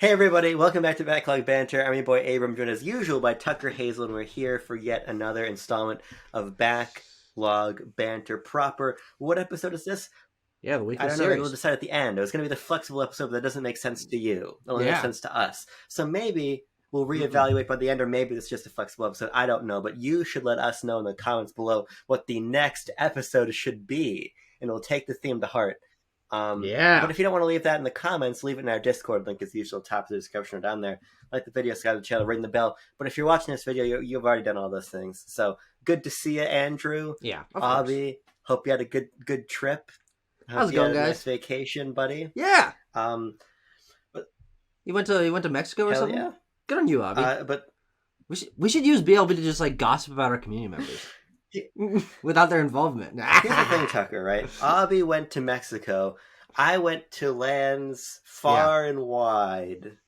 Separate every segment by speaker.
Speaker 1: Hey everybody, welcome back to Backlog Banter. I'm your boy Abram, joined as usual by Tucker Hazel, and we're here for yet another installment of Backlog Banter proper. What episode is this?
Speaker 2: Yeah, the
Speaker 1: I
Speaker 2: weekly
Speaker 1: don't know, maybe we'll
Speaker 2: series.
Speaker 1: decide at the end. It was going to be the flexible episode, but that doesn't make sense to you. It only makes
Speaker 2: Yeah.
Speaker 1: sense to us. So maybe we'll
Speaker 2: Mm-mm.
Speaker 1: reevaluate by the end, or maybe it's just a flexible episode. I don't know, but you should let us know in the comments below what the next episode should be, and we'll take the theme to heart. But
Speaker 2: Yeah.
Speaker 1: if you don't want to leave that in the comments, leave it in our Discord link as usual, top of the description or down there. Like the video, subscribe to the channel, ring the bell. But if you're watching this video, you've already done all those things. So good to see you, Andrew.
Speaker 2: Yeah, of course.
Speaker 1: Avi, hope you had a good trip.
Speaker 2: How's
Speaker 1: Hope
Speaker 2: it
Speaker 1: you had
Speaker 2: going,
Speaker 1: a nice
Speaker 2: guys?
Speaker 1: vacation, buddy.
Speaker 2: Yeah.
Speaker 1: Um, but
Speaker 2: You went to Mexico or
Speaker 1: hell
Speaker 2: something?
Speaker 1: yeah.
Speaker 2: Good on you, Abby.
Speaker 1: But
Speaker 2: We should use BLB to just like gossip about our community members without their involvement.
Speaker 1: here's the thing, Tucker. Right? Avi went to Mexico. I went to lands far and wide,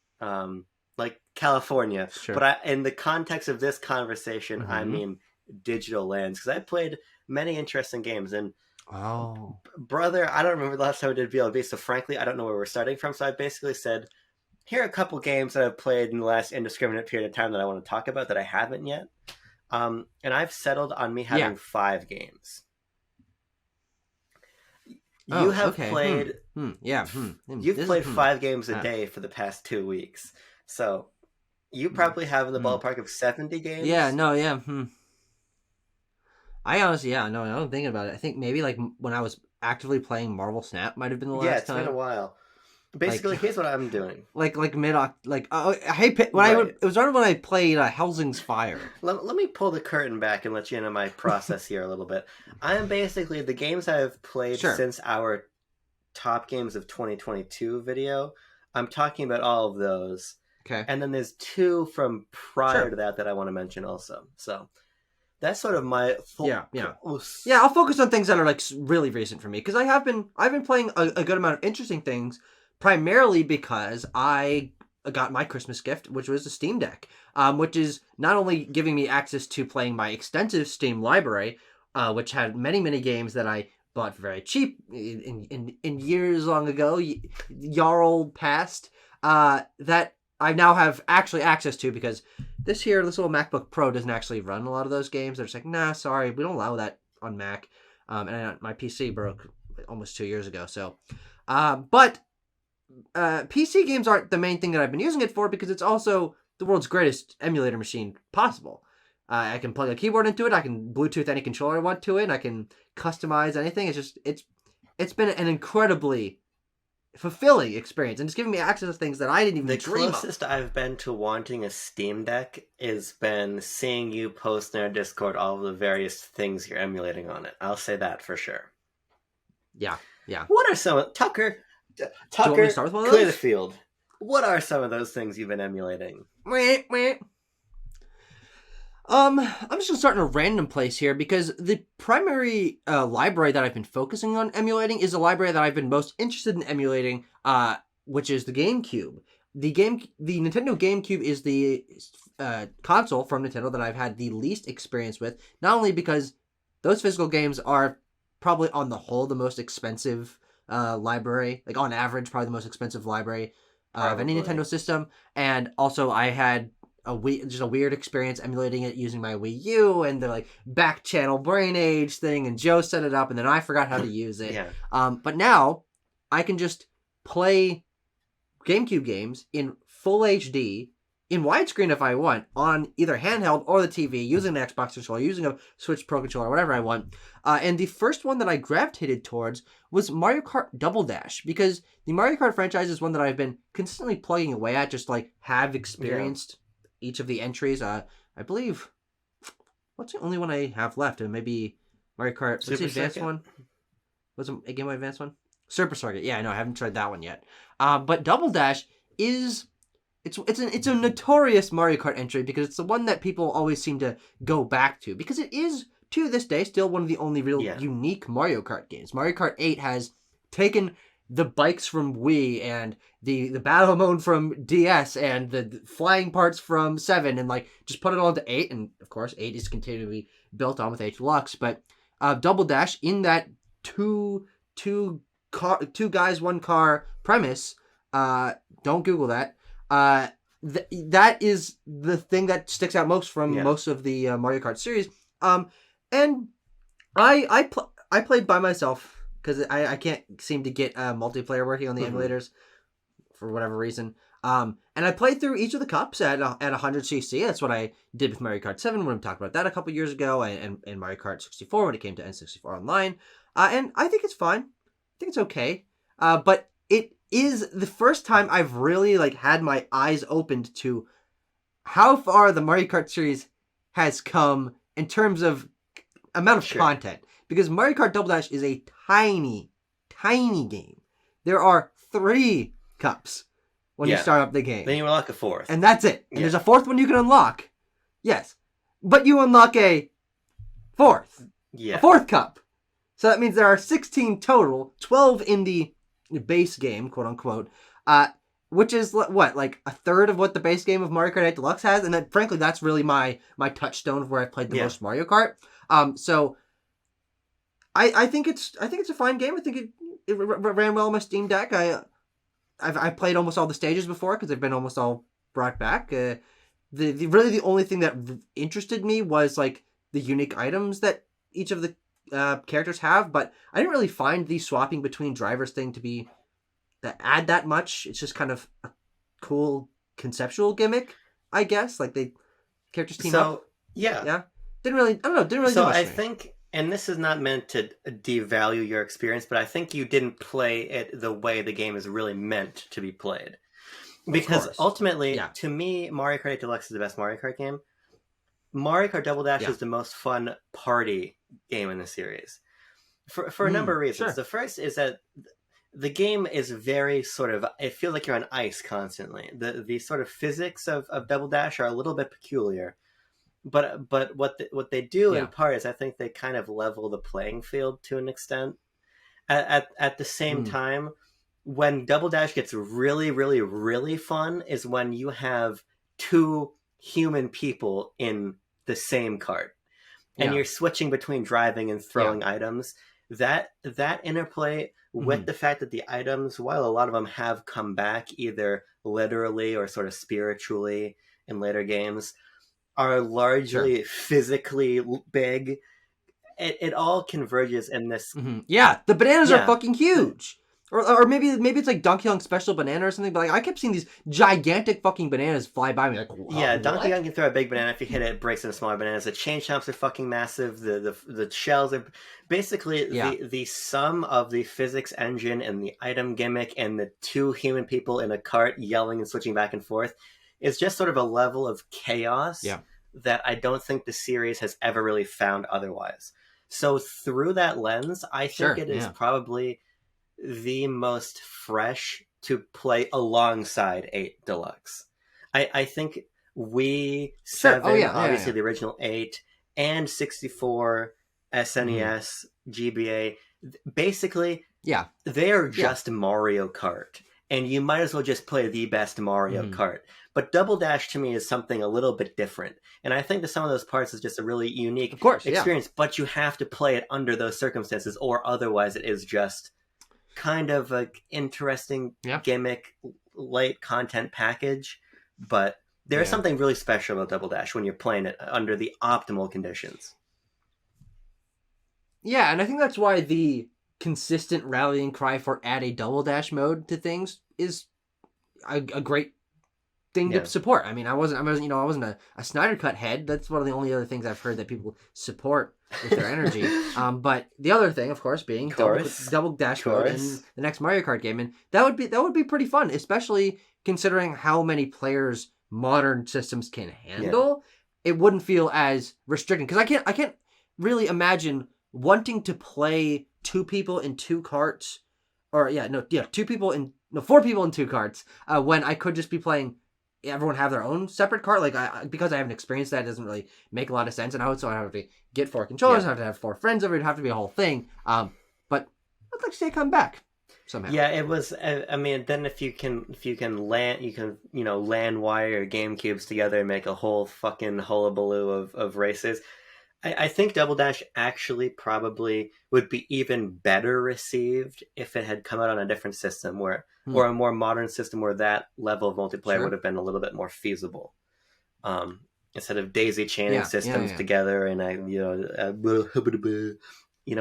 Speaker 1: like California.
Speaker 2: Sure.
Speaker 1: But in the context of this conversation, I
Speaker 2: Mhm.
Speaker 1: mean digital lands, because I played many interesting games. And
Speaker 2: Oh.
Speaker 1: brother, I don't remember the last time I did BLB, so frankly, I don't know where we're starting from. So I basically said, here are a couple games that I've played in the last indiscriminate period of time that I want to talk about that I haven't yet. And I've settled on me having 5 games. You have
Speaker 2: okay.
Speaker 1: played.
Speaker 2: Yeah.
Speaker 1: You've
Speaker 2: This
Speaker 1: played
Speaker 2: is,
Speaker 1: 5 games a
Speaker 2: Ah.
Speaker 1: day for the past 2 weeks, so you probably have in the ballpark of 70 games.
Speaker 2: Yeah. No. Yeah. I honestly, no. I don't think about it. I think maybe like when I was actively playing Marvel Snap might have been the
Speaker 1: Yeah,
Speaker 2: last
Speaker 1: it's
Speaker 2: time.
Speaker 1: been a while. Basically,
Speaker 2: Like-
Speaker 1: here's what I'm doing.
Speaker 2: Like mid it was around when I played Helsing's Fire.
Speaker 1: Let me pull the curtain back and let you into my process here a little bit. I am basically the games I've played
Speaker 2: Sure.
Speaker 1: since our top games of 2022 video. I'm talking about all of those,
Speaker 2: Okay.
Speaker 1: and then there's 2 from prior
Speaker 2: Sure.
Speaker 1: to that I want to mention also. So that's sort of my
Speaker 2: Yeah. I'll focus on things that are like really recent for me because I've been playing a good amount of interesting things, primarily because I got my Christmas gift, which was a Steam Deck, which is not only giving me access to playing my extensive Steam library, which had many games that I bought very cheap in years long ago, Jarl past, that I now have actually access to because this little MacBook Pro doesn't actually run a lot of those games. They're just like, nah, sorry, we don't allow that on Mac. And my PC broke almost 2 years ago. So, but PC games aren't the main thing that I've been using it for because it's also the world's greatest emulator machine possible. I can plug a keyboard into it. I can Bluetooth any controller I want to it. I can customize anything. It's been an incredibly fulfilling experience, and it's giving me access to things that I didn't even
Speaker 1: The
Speaker 2: dream of.
Speaker 1: closest I've been to wanting a Steam Deck has been seeing you post in our Discord all of the various things you're emulating on it. I'll say that for sure.
Speaker 2: Yeah.
Speaker 1: What are some Tucker?
Speaker 2: Do you want me to start with one of
Speaker 1: clear the
Speaker 2: those?
Speaker 1: field. What are some of those things you've been emulating?
Speaker 2: I'm just gonna start in a random place here because the primary library that I've been focusing on emulating is a library that I've been most interested in emulating, which is the GameCube. The Nintendo GameCube is the console from Nintendo that I've had the least experience with. Not only because those physical games are probably on the whole the most expensive library, like on average, probably the most expensive library of any
Speaker 1: Probably.
Speaker 2: Nintendo system, and also I had just a weird experience emulating it using my Wii U and the like back channel brain age thing, and Joe set it up and then I forgot how to use it.
Speaker 1: Yeah.
Speaker 2: But now I can just play GameCube games in full HD in widescreen if I want on either handheld or the TV using an Xbox controller, using a Switch Pro controller, whatever I want. And the first one that I gravitated towards was Mario Kart Double Dash because the Mario Kart franchise is one that I've been consistently plugging away at, just like have experienced each of the entries. I believe, what's the only one I have left? And maybe Mario Kart. What's the
Speaker 1: Super
Speaker 2: advanced
Speaker 1: Circuit?
Speaker 2: one? What's a Game Boy Advance one? Super Circuit. Yeah, I know. I haven't tried that one yet. But Double Dash is it's a notorious Mario Kart entry because it's the one that people always seem to go back to because it is to this day still one of the only real unique Mario Kart games. Mario Kart 8 has taken the bikes from Wii and the battle mode from DS and the flying parts from 7 and like just put it all into 8, and of course 8 is continuing to be built on with 8 Deluxe. But Double Dash, in that two guys one car premise, don't Google that, That is the thing that sticks out most from most of the Mario Kart series. And I played by myself because I can't seem to get multiplayer working on the emulators for whatever reason. And I played through each of the cups at 100cc. That's what I did with Mario Kart 7 when we talked about that a couple years ago, and Mario Kart 64 when it came to N64 Online. And I think it's fine. I think it's okay. But it is the first time I've really had my eyes opened to how far the Mario Kart series has come in terms of amount of content. Because Mario Kart Double Dash is a tiny, tiny game. There are 3 cups when you start up the game.
Speaker 1: Then you unlock a 4th.
Speaker 2: And that's it. And there's a 4th one you can unlock. Yes. But you unlock a 4th.
Speaker 1: Yeah.
Speaker 2: A 4th cup. So that means there are 16 total, 12 in the base game, quote unquote, which is what, a third of what the base game of Mario Kart 8 Deluxe has, and that, frankly, that's really my touchstone of where I've played the most Mario Kart. So I think it's a fine game. I think it ran well on my Steam Deck. I've played almost all the stages before because they've been almost all brought back. The only thing that interested me was the unique items that each of the characters have, but I didn't really find the swapping between drivers thing to add that much. It's just kind of a cool conceptual gimmick, I guess. The characters team up.
Speaker 1: Yeah.
Speaker 2: Didn't really do much.
Speaker 1: So I think, and this is not meant to devalue your experience, but I think you didn't play it the way the game is really meant to be played. Because ultimately, to me, Mario Kart 8 Deluxe is the best Mario Kart game. Mario Kart Double Dash is the most fun party game in the series for a number of reasons.
Speaker 2: Sure.
Speaker 1: The first is that the game is very I feel like you're on ice constantly. The sort of physics of Double Dash are a little bit peculiar, but what they do in part is I think they kind of level the playing field to an extent. At the same time, when Double Dash gets really, really, really fun is when you have 2 human people in the same cart and you're switching between driving and throwing items. That interplay with the fact that the items, while a lot of them have come back either literally or sort of spiritually in later games, are largely physically big. It all converges in this.
Speaker 2: The bananas are fucking huge. Or maybe it's Donkey Kong Special Banana or something, but I kept seeing these gigantic fucking bananas fly by me.
Speaker 1: Donkey Kong can throw a big banana. If you hit it, it breaks into smaller bananas. The chain chomps are fucking massive. The shells are basically the sum of the physics engine and the item gimmick and the 2 human people in a cart yelling and switching back and forth is just sort of a level of chaos that I don't think the series has ever really found otherwise. So through that lens, I think it is probably the most fresh to play alongside 8 Deluxe. I think Wii 7, obviously the original 8, and 64, SNES, GBA, basically, they are just Mario Kart. And you might as well just play the best Mario Kart. But Double Dash to me is something a little bit different. And I think that some of those parts is just a really unique experience, but you have to play it under those circumstances, or otherwise it is just kind of an interesting gimmick, light content package. But there is something really special about Double Dash when you're playing it under the optimal conditions.
Speaker 2: Yeah, and I think that's why the consistent rallying cry for add a Double Dash mode to things is a great thing to support. I mean, I wasn't a Snyder Cut head. That's one of the only other things I've heard that people support with their energy. But the other thing, of course, being double dash mode in the next Mario Kart game, and that would be pretty fun, especially considering how many players modern systems can handle. It wouldn't feel as restricting because I can't really imagine wanting to play 2 people in 2 carts, or 4 people in 2 carts when I could just be playing. Everyone have their own separate cart. Because I haven't experienced that, it doesn't really make a lot of sense. And I would have to get 4 controllers. I have to have 4 friends over. It'd have to be a whole thing. But I'd like to see it come back somehow.
Speaker 1: Yeah, it was. I mean, then if you can LAN wire your GameCubes together and make a whole fucking hullabaloo of races. I think Double Dash actually probably would be even better received if it had come out on a different system where,
Speaker 2: Hmm.
Speaker 1: or a more modern system where that level of multiplayer would
Speaker 2: Sure.
Speaker 1: have been a little bit more feasible. Um, Instead of daisy chaining
Speaker 2: Yeah. Yeah.
Speaker 1: systems
Speaker 2: Yeah.
Speaker 1: together and you know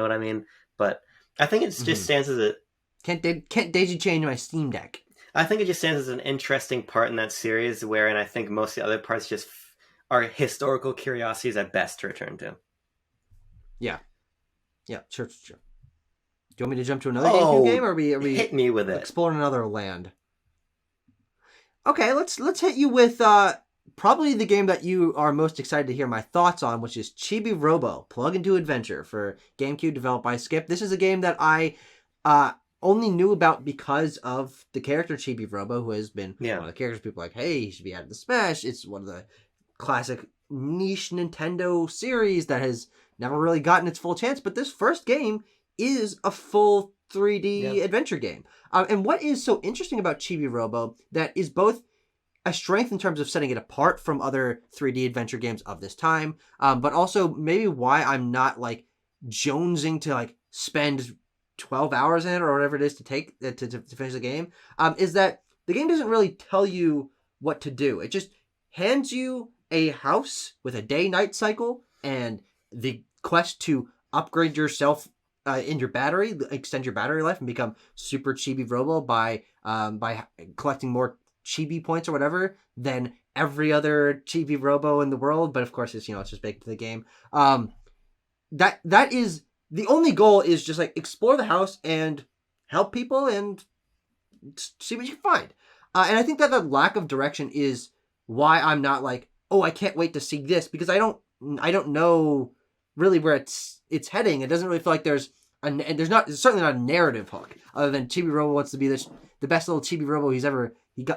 Speaker 1: what I mean? But I think it just
Speaker 2: Mm-hmm.
Speaker 1: stands as a,
Speaker 2: Can't daisy chain my Steam Deck.
Speaker 1: I think it just stands as an interesting part in that series, wherein I think most of the other parts just are historical curiosities at best to return to.
Speaker 2: Yeah. Yeah. Sure. Sure. Do you want me to jump to another GameCube game,
Speaker 1: Oh,
Speaker 2: or are we
Speaker 1: hit me with it.
Speaker 2: exploring another land? Okay, let's hit you with probably the game that you are most excited to hear my thoughts on, which is Chibi Robo Plug into Adventure for GameCube, developed by Skip. This is a game that I uh, only knew about because of the character Chibi Robo, who has been
Speaker 1: Yeah.
Speaker 2: one of the characters people are like, hey, he should be added to Smash. It's one of the classic niche Nintendo series that has never really gotten its full chance. But this first game is a full 3D
Speaker 1: Yeah.
Speaker 2: adventure game. And what is so interesting about Chibi Robo that is both a strength in terms of setting it apart from other 3D adventure games of this time, but also maybe why I'm not like jonesing to like spend 12 hours in it or whatever it is to take to finish the game, is that the game doesn't really tell you what to do. It just hands you a house with a day-night cycle and the quest to upgrade yourself in your battery, extend your battery life, and become super chibi robo by collecting more chibi points or whatever than every other chibi robo in the world. But of course, it's it's just baked into the game. That is the only goal, is just like explore the house and help people and see what you can find. And I think that the lack of direction is why I'm not like, oh, I can't wait to see this, because I don't know really where it's heading. It doesn't really feel like there's there's certainly not a narrative hook other than Chibi Robo wants to be the best little Chibi Robo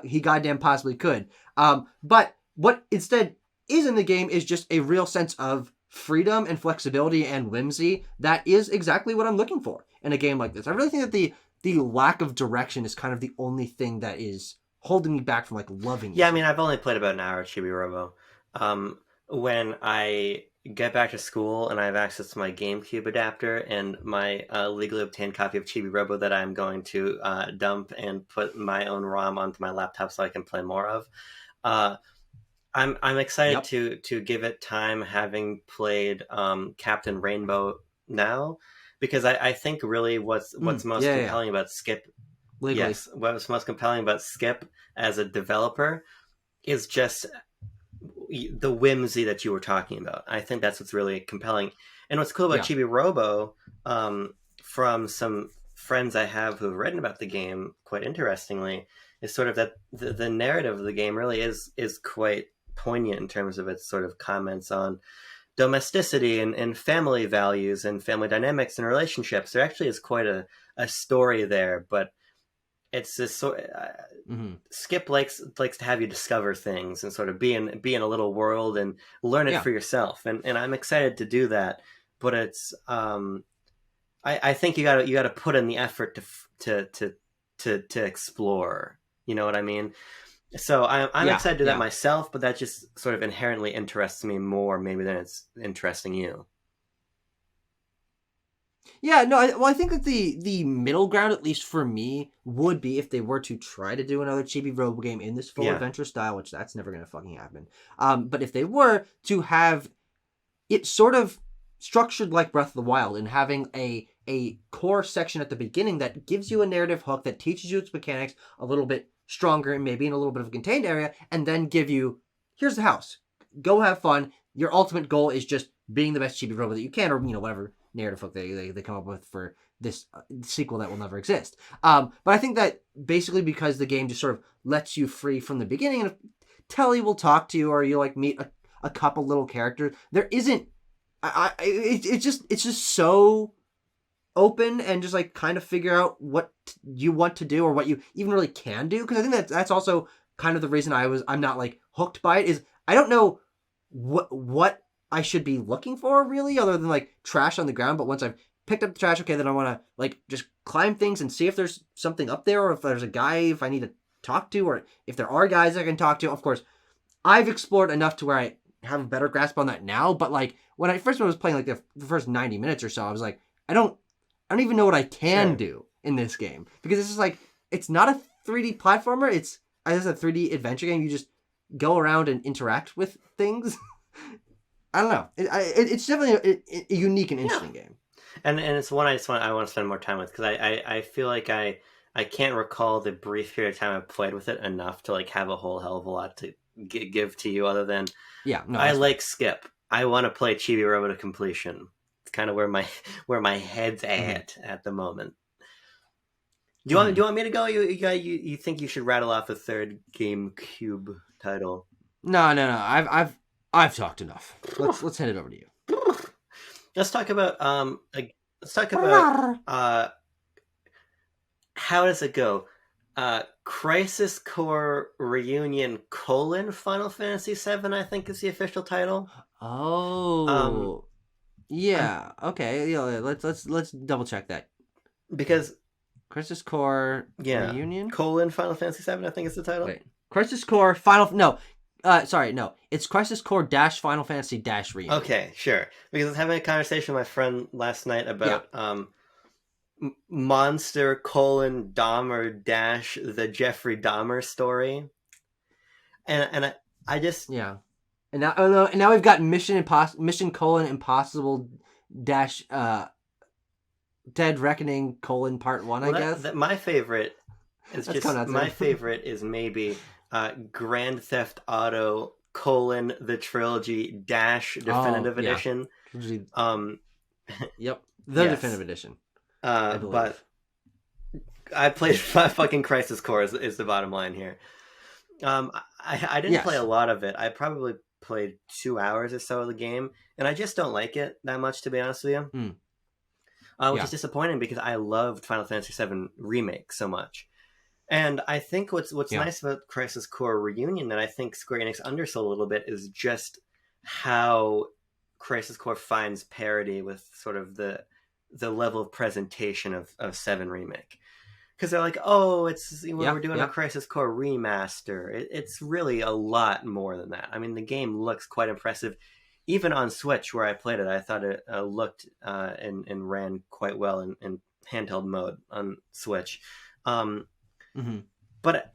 Speaker 2: he goddamn possibly could. But what instead is in the game is just a real sense of freedom and flexibility and whimsy that is exactly what I'm looking for in a game like this. I really think that the lack of direction is kind of the only thing that is holding me back from like loving
Speaker 1: Yeah,
Speaker 2: this
Speaker 1: I mean,
Speaker 2: game.
Speaker 1: I've only played about an hour of Chibi Robo. When I get back to school and I have access to my GameCube adapter and my legally obtained copy of Chibi Robo that I'm going to dump and put my own ROM onto my laptop so I can play more of, uh, I'm excited
Speaker 2: Yep.
Speaker 1: to give it time, having played Captain Rainbow now, because I think really what's most
Speaker 2: Yeah, yeah, yeah.
Speaker 1: compelling about Skip,
Speaker 2: Legally.
Speaker 1: yes, what's most compelling about Skip as a developer is just the whimsy that you were talking about. I think that's what's really compelling. And what's cool about
Speaker 2: Yeah.
Speaker 1: Chibi Robo, from some friends I have who've written about the game, quite interestingly, is sort of that the narrative of the game really is quite poignant in terms of its sort of comments on domesticity and family values and family dynamics and relationships. There actually is quite a story there, but it's this sort.
Speaker 2: Mm-hmm.
Speaker 1: Skip likes to have you discover things and sort of be in a little world and learn it
Speaker 2: Yeah.
Speaker 1: for yourself. And I'm excited to do that. But it's I think you gotta put in the effort to explore. You know what I mean? So I'm
Speaker 2: Yeah.
Speaker 1: excited to do that
Speaker 2: Yeah.
Speaker 1: myself, but that just sort of inherently interests me more maybe than it's interesting you.
Speaker 2: Yeah, no, I think that the middle ground, at least for me, would be if they were to try to do another Chibi Robo game in this full
Speaker 1: Yeah.
Speaker 2: adventure style, which that's never going to fucking happen. But if they were to have it sort of structured like Breath of the Wild and having a core section at the beginning that gives you a narrative hook that teaches you its mechanics a little bit stronger and maybe in a little bit of a contained area, and then give you, here's the house, go have fun. Your ultimate goal is just being the best Chibi Robo that you can, or whatever narrative hook they come up with for this sequel that will never exist. But I think that basically because the game just sort of lets you free from the beginning, and if Telly will talk to you or you like meet a couple little characters, there isn't it's just so open and just like kind of figure out what you want to do or what you even really can do, because I think that's also kind of the reason I'm not like hooked by it, is I don't know what I should be looking for really, other than like trash on the ground. But once I've picked up the trash, okay, then I want to like just climb things and see if there's something up there, or if there's a guy if I need to talk to, or if there are guys I can talk to. Of course, I've explored enough to where have a better grasp on that now. But like when I first was playing like the first 90 minutes or so, I was like, I don't even know what I can do in this game because it's just like it's not a 3D platformer. It's a 3D adventure game. You just go around and interact with things. I don't know. It's definitely a unique and interesting game.
Speaker 1: And it's one I want to spend more time with because I feel like I can't recall the brief period of time I've played with it enough to like have a whole hell of a lot to give to you other than I like Skip. I want to play Chibi Robo to completion. It's kind of where my head's at the moment. Do you want me to go? You think you should rattle off a third GameCube title?
Speaker 2: No. I've talked enough. Let's hand it over to you.
Speaker 1: Let's talk about how does it go? Crisis Core Reunion : Final Fantasy VII, I think is the official title.
Speaker 2: Oh, yeah. Okay. Yeah. Let's double check that
Speaker 1: because
Speaker 2: Crisis Core Reunion :
Speaker 1: Final Fantasy VII, I think is the title.
Speaker 2: Wait. Crisis Core No. It's Crisis Core - Final Fantasy - Reunion.
Speaker 1: Okay, sure. Because I was having a conversation with my friend last night about Monster : Dahmer - the Jeffrey Dahmer story, and I just
Speaker 2: and now we've got Mission: Impossible Dead Reckoning : Part 1. Well, I guess
Speaker 1: my favorite is maybe Grand Theft Auto : the Trilogy - Definitive Edition.
Speaker 2: Yep, the Definitive Edition.
Speaker 1: But I played fucking Crisis Core is the bottom line here. I didn't play a lot of it. I probably played 2 hours or so of the game, and I just don't like it that much, to be honest with you. Which is disappointing because I loved Final Fantasy VII Remake so much. And I think what's nice about Crisis Core Reunion that I think Square Enix undersold a little bit is just how Crisis Core finds parity with sort of the level of presentation of 7 Remake. Because they're like, oh, we're doing a Crisis Core remaster. It's really a lot more than that. I mean, the game looks quite impressive. Even on Switch, where I played it, I thought it looked and ran quite well in handheld mode on Switch. But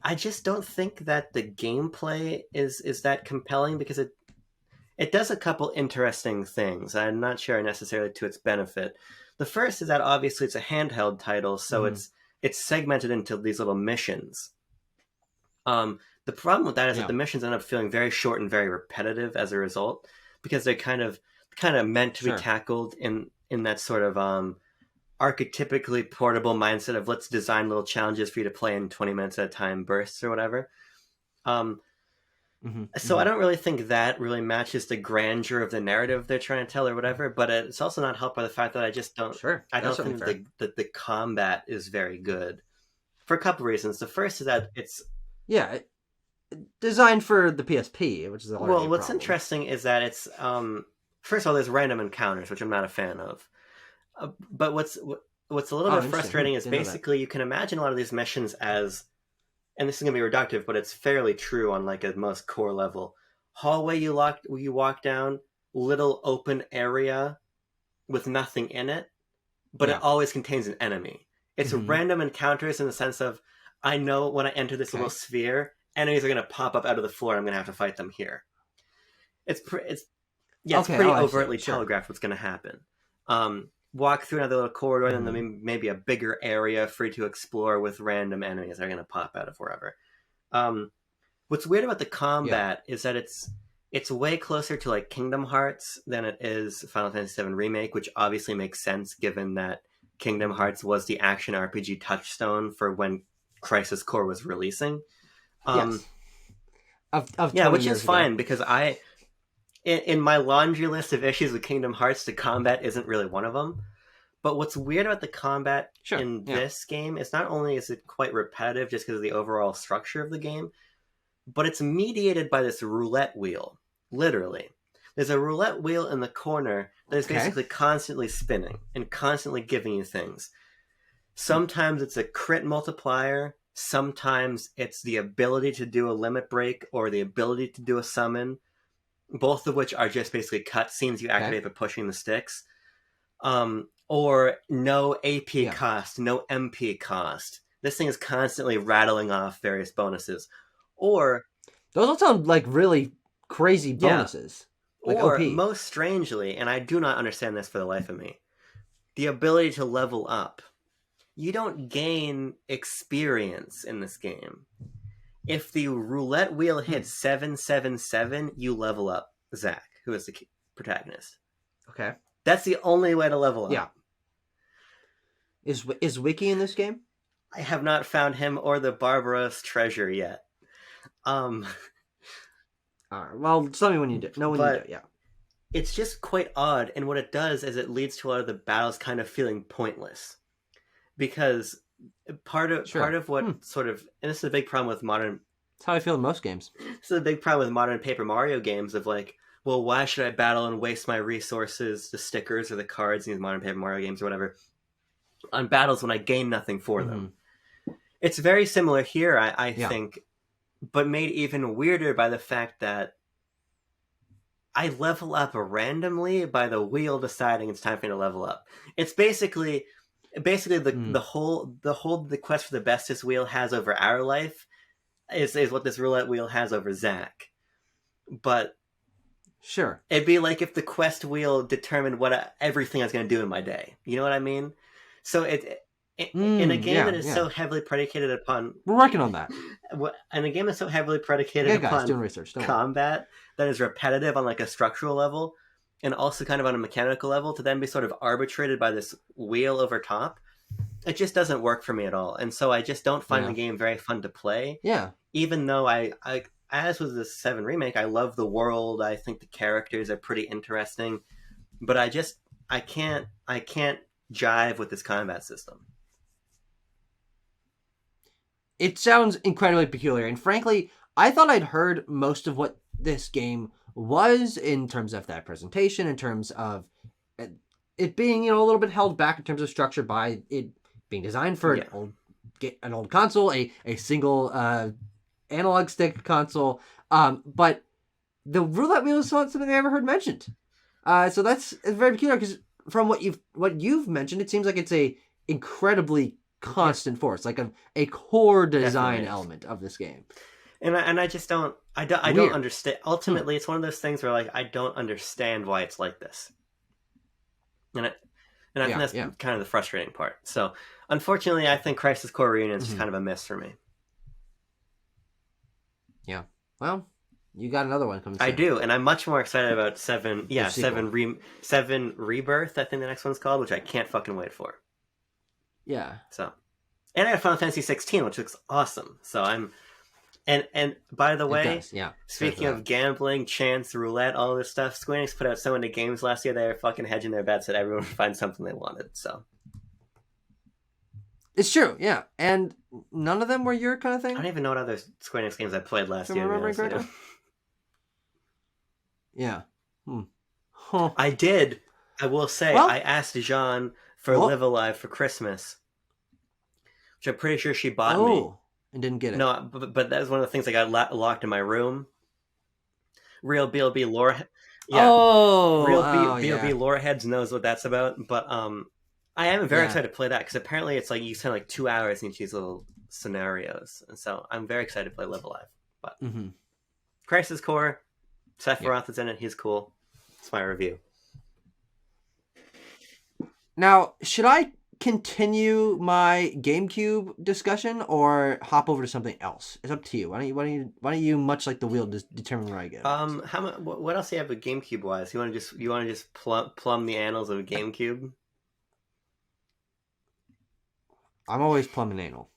Speaker 1: I just don't think that the gameplay is that compelling because it does a couple interesting things. I'm not sure necessarily to its benefit. The first is that obviously it's a handheld title, so it's segmented into these little missions. The problem with that is that the missions end up feeling very short and very repetitive as a result, because they're kind of meant to be tackled in that sort of archetypically portable mindset of let's design little challenges for you to play in 20 minutes at a time bursts or whatever. So I don't really think that really matches the grandeur of the narrative they're trying to tell or whatever, but it's also not helped by the fact that I just don't I don't think that the combat is very good for a couple reasons. The first is that it's
Speaker 2: designed for the PSP, which is a
Speaker 1: what's interesting is that it's first of all, there's random encounters, which I'm not a fan of. But what's a little bit frustrating is basically you can imagine a lot of these missions as, and this is going to be reductive, but it's fairly true on like a most core level. Hallway you walk down, little open area with nothing in it, but it always contains an enemy. It's random encounters in the sense of, I know when I enter this little sphere, enemies are going to pop up out of the floor. I'm going to have to fight them here. It's pretty overtly telegraphed what's going to happen. Walk through another little corridor, and then maybe a bigger area free to explore with random enemies that are going to pop out of wherever. What's weird about the combat is that it's way closer to like Kingdom Hearts than it is Final Fantasy VII Remake, which obviously makes sense given that Kingdom Hearts was the action RPG touchstone for when Crisis Core was releasing. Which is fine because in my laundry list of issues with Kingdom Hearts, the combat isn't really one of them. But what's weird about the combat in this game is not only is it quite repetitive just because of the overall structure of the game, but it's mediated by this roulette wheel, literally. There's a roulette wheel in the corner that is basically constantly spinning and constantly giving you things. Sometimes it's a crit multiplier. Sometimes it's the ability to do a limit break or the ability to do a summon. both of which are just basically cutscenes you activate by pushing the sticks. Or no AP cost, no MP cost. This thing is constantly rattling off various bonuses. Or
Speaker 2: those all sound like really crazy bonuses. Like
Speaker 1: or
Speaker 2: OP.
Speaker 1: most strangely, and I do not understand this for the life of me, the ability to level up. You don't gain experience in this game. If the roulette wheel hits 777, you level up Zach, who is the protagonist.
Speaker 2: Okay.
Speaker 1: That's the only way to level up.
Speaker 2: Yeah. Is Wiki in this game?
Speaker 1: I have not found him or the Barbaros treasure yet.
Speaker 2: All right. Well, tell me when you do. No, when you do. Yeah.
Speaker 1: It's just quite odd, and what it does is it leads to a lot of the battles kind of feeling pointless, because part of what sort of, and this is a big problem with modern.
Speaker 2: That's how I feel in most games.
Speaker 1: This is a big problem with modern Paper Mario games of like, well, why should I battle and waste my resources, the stickers or the cards in these modern Paper Mario games or whatever, on battles when I gain nothing for them. It's very similar here, I think, but made even weirder by the fact that I level up randomly by the wheel deciding it's time for me to level up. It's basically the quest for the bestest wheel has over our life is what this roulette wheel has over Zach. But
Speaker 2: sure,
Speaker 1: it'd be like if the quest wheel determined what everything I was going to do in my day. You know what I mean? So in a game that is so heavily predicated upon...
Speaker 2: We're working on that.
Speaker 1: In a game that's so heavily predicated upon
Speaker 2: doing research,
Speaker 1: combat that is repetitive on like a structural level and also kind of on a mechanical level, to then be sort of arbitrated by this wheel over top, it just doesn't work for me at all. And so I just don't find the game very fun to play.
Speaker 2: Yeah.
Speaker 1: Even though I as with the 7 remake, I love the world. I think the characters are pretty interesting, but I can't jive with this combat system.
Speaker 2: It sounds incredibly peculiar, and frankly, I thought I'd heard most of what this game was in terms of that presentation, in terms of it being, a little bit held back in terms of structure by it being designed for an old console, a single analog stick console. But the roulette wheel is not something I ever heard mentioned. So it's very peculiar, because from what you've mentioned, it seems like it's a incredibly constant force, like a core design element of this game.
Speaker 1: And I just don't understand. Ultimately, it's one of those things where like I don't understand why it's like this, and I think that's kind of the frustrating part. So unfortunately, I think Crisis Core Reunion is just kind of a miss for me. Yeah.
Speaker 2: Well, you got another one coming soon.
Speaker 1: I do, and I'm much more excited about 7. Yeah, 7 Rebirth. I think the next one's called, which I can't fucking wait for.
Speaker 2: Yeah.
Speaker 1: So, and I have Final Fantasy 16, which looks awesome. So I'm, and by the way, speaking of gambling, chance, roulette, all this stuff, Square Enix put out so many games last year. They were fucking hedging their bets that everyone would find something they wanted. So
Speaker 2: it's true, yeah. And none of them were your kind of thing.
Speaker 1: I don't even know what other Square Enix games I played last year.
Speaker 2: Remembering correctly? Yeah. Huh.
Speaker 1: I did. I will say, I asked Jean for Live Alive for Christmas, which I'm pretty sure she bought me.
Speaker 2: And didn't get it.
Speaker 1: No, but that was one of the things I got locked in my room. Real BLB lore. Yeah. BLB lore heads knows what that's about. But I am very excited to play that, because apparently it's like you spend like 2 hours in each of these little scenarios. And so I'm very excited to play Live Alive. But Crisis Core, Sephiroth is in it. He's cool. It's my review.
Speaker 2: Now, should I continue my GameCube discussion or hop over to something else? It's up to you. Why don't you much like the wheel, determine where I go?
Speaker 1: What else do you have with GameCube wise? You want to just plumb the annals of GameCube?
Speaker 2: I'm always plumbing anal.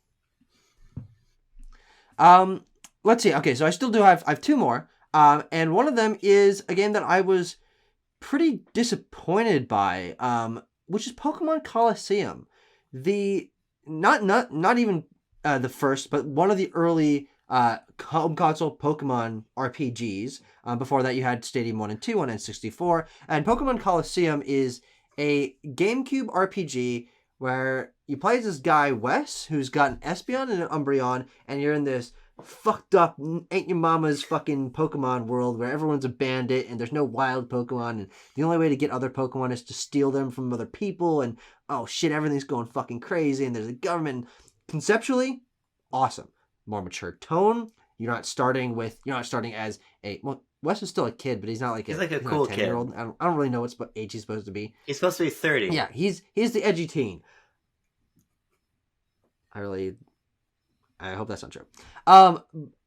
Speaker 2: Let's see. Okay, so I still do have 2 more. And one of them is a game that I was pretty disappointed by. Which is Pokemon Colosseum. Not even the first, but one of the early home console Pokemon RPGs. Before that, you had Stadium 1 and 2 on N64. And Pokemon Colosseum is a GameCube RPG where you play as this guy, Wes, who's got an Espeon and an Umbreon, and you're in this fucked up, ain't your mama's fucking Pokemon world where everyone's a bandit and there's no wild Pokemon, and the only way to get other Pokemon is to steal them from other people, and oh shit, everything's going fucking crazy, and there's a government. Conceptually, awesome. More mature tone. You're not starting as a, well, Wes is still a kid, but he's not like
Speaker 1: he's a cool
Speaker 2: 10-year-old. I don't really know what age he's supposed to be.
Speaker 1: He's supposed to be 30.
Speaker 2: Yeah, he's the edgy teen. I hope that's not true.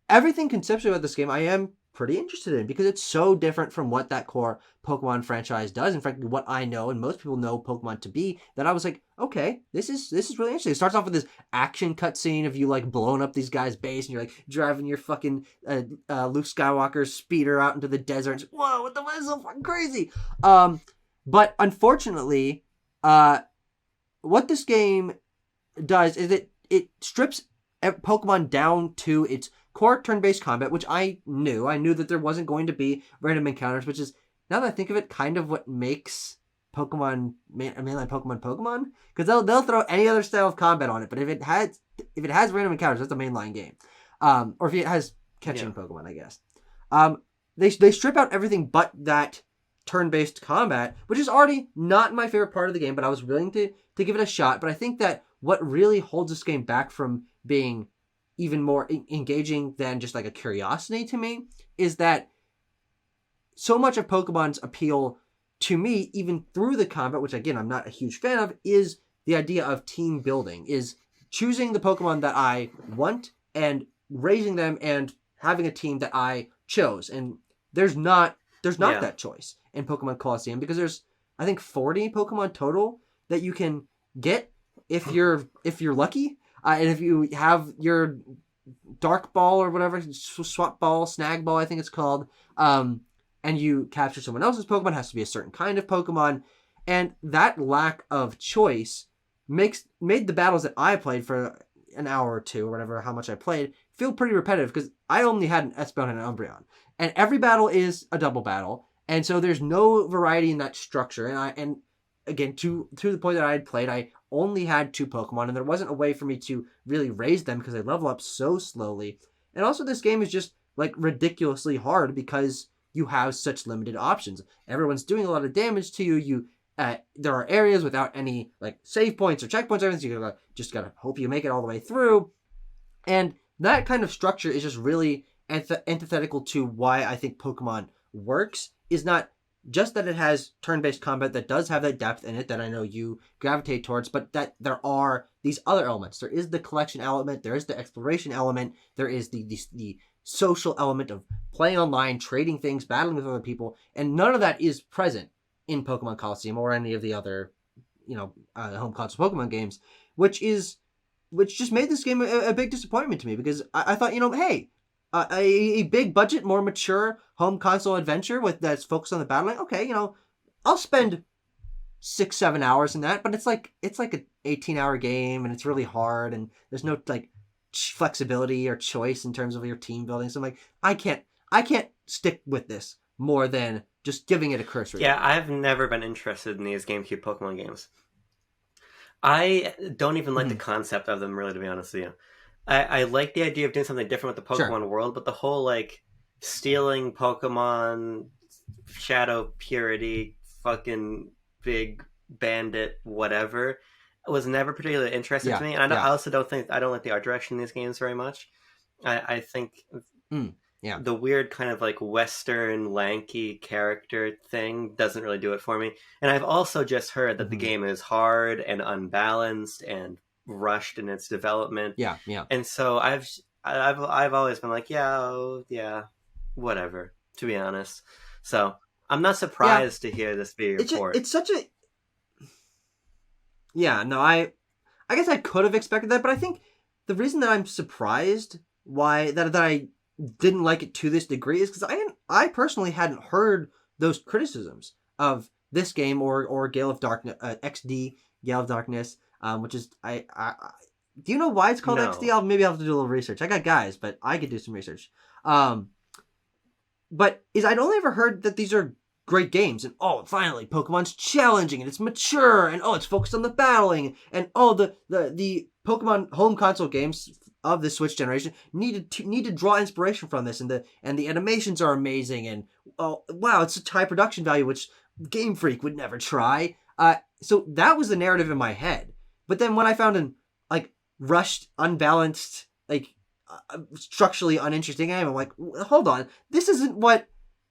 Speaker 2: Everything conceptually about this game I am pretty interested in because it's so different from what that core Pokemon franchise does. In fact, what I know and most people know Pokemon to be, that I was like, okay, this is really interesting. It starts off with this action cutscene of you like blowing up these guys' base and you're like driving your fucking Luke Skywalker speeder out into the desert. And whoa, what the fuck is so fucking crazy? But unfortunately, what this game does is it strips Pokemon down to its core turn-based combat, which I knew. I knew that there wasn't going to be random encounters, which is, now that I think of it, kind of what makes Pokemon, mainline Pokemon, because they'll throw any other style of combat on it, but if it has random encounters, that's a mainline game. Or if it has catching Pokemon, I guess. They strip out everything but that turn-based combat, which is already not my favorite part of the game, but I was willing to give it a shot. But I think that what really holds this game back from being even more engaging than just like a curiosity to me is that so much of Pokemon's appeal to me, even through the combat, which again I'm not a huge fan of, is the idea of team building, is choosing the Pokemon that I want and raising them and having a team that I chose. And there's not that choice in Pokemon Colosseum because there's, I think, 40 Pokemon total that you can get if you're lucky. And if you have your Dark Ball or whatever, Swap Ball, Snag Ball, I think it's called, and you capture someone else's Pokemon, it has to be a certain kind of Pokemon. And that lack of choice made the battles that I played for an hour or two, or whatever, how much I played, feel pretty repetitive because I only had an Espeon and an Umbreon. And every battle is a double battle. And so there's no variety in that structure. And again, to the point that I had played, I only had 2 Pokemon, and there wasn't a way for me to really raise them because they level up so slowly. And also, this game is just like ridiculously hard because you have such limited options. Everyone's doing a lot of damage to you. There are areas without any like save points or checkpoints or anything. So you just gotta hope you make it all the way through. And that kind of structure is just really antithetical to why I think Pokemon works. Is not just that it has turn-based combat that does have that depth in it that I know you gravitate towards, but that there are these other elements. There is the collection element, there is the exploration element, there is the social element of playing online, trading things, battling with other people, and none of that is present in Pokemon Colosseum or any of the other, home console Pokemon games, which just made this game a big disappointment to me because I thought, hey, a big budget, more mature home console adventure that's focused on the battling. Okay, I'll spend 6-7 hours in that, but it's like an 18-hour game and it's really hard and there's no like flexibility or choice in terms of your team building. So I'm like, I can't stick with this more than just giving it a cursory.
Speaker 1: Yeah, I've never been interested in these GameCube Pokemon games. I don't even like the concept of them, really, to be honest with you. I like the idea of doing something different with the Pokemon world, but the whole, like, stealing Pokemon, Shadow Purity, fucking big bandit, whatever, was never particularly interesting to me. And I also don't like the art direction in these games very much. I think the weird kind of, like, Western, lanky character thing doesn't really do it for me. And I've also just heard that the game is hard and unbalanced and rushed in its development.
Speaker 2: Yeah.
Speaker 1: And so I've always been like, yeah, whatever, to be honest. So I'm not surprised to hear this be a report.
Speaker 2: It's such a... Yeah, no, I guess I could have expected that, but I think the reason that I'm surprised why that I didn't like it to this degree is because I personally hadn't heard those criticisms of this game or Gale of Darkness, XD Gale of Darkness, which is do you know why it's called XD? Maybe I'll have to do a little research. I got guys, but I could do some research. But I'd only ever heard that these are great games, and finally Pokemon's challenging and it's mature, and it's focused on the battling, and the Pokemon home console games of the Switch generation need to draw inspiration from this, and the animations are amazing, and oh wow, it's such high production value, which Game Freak would never try. So that was the narrative in my head. But then when I found an like rushed, unbalanced, like structurally uninteresting game, I'm like, hold on, this isn't what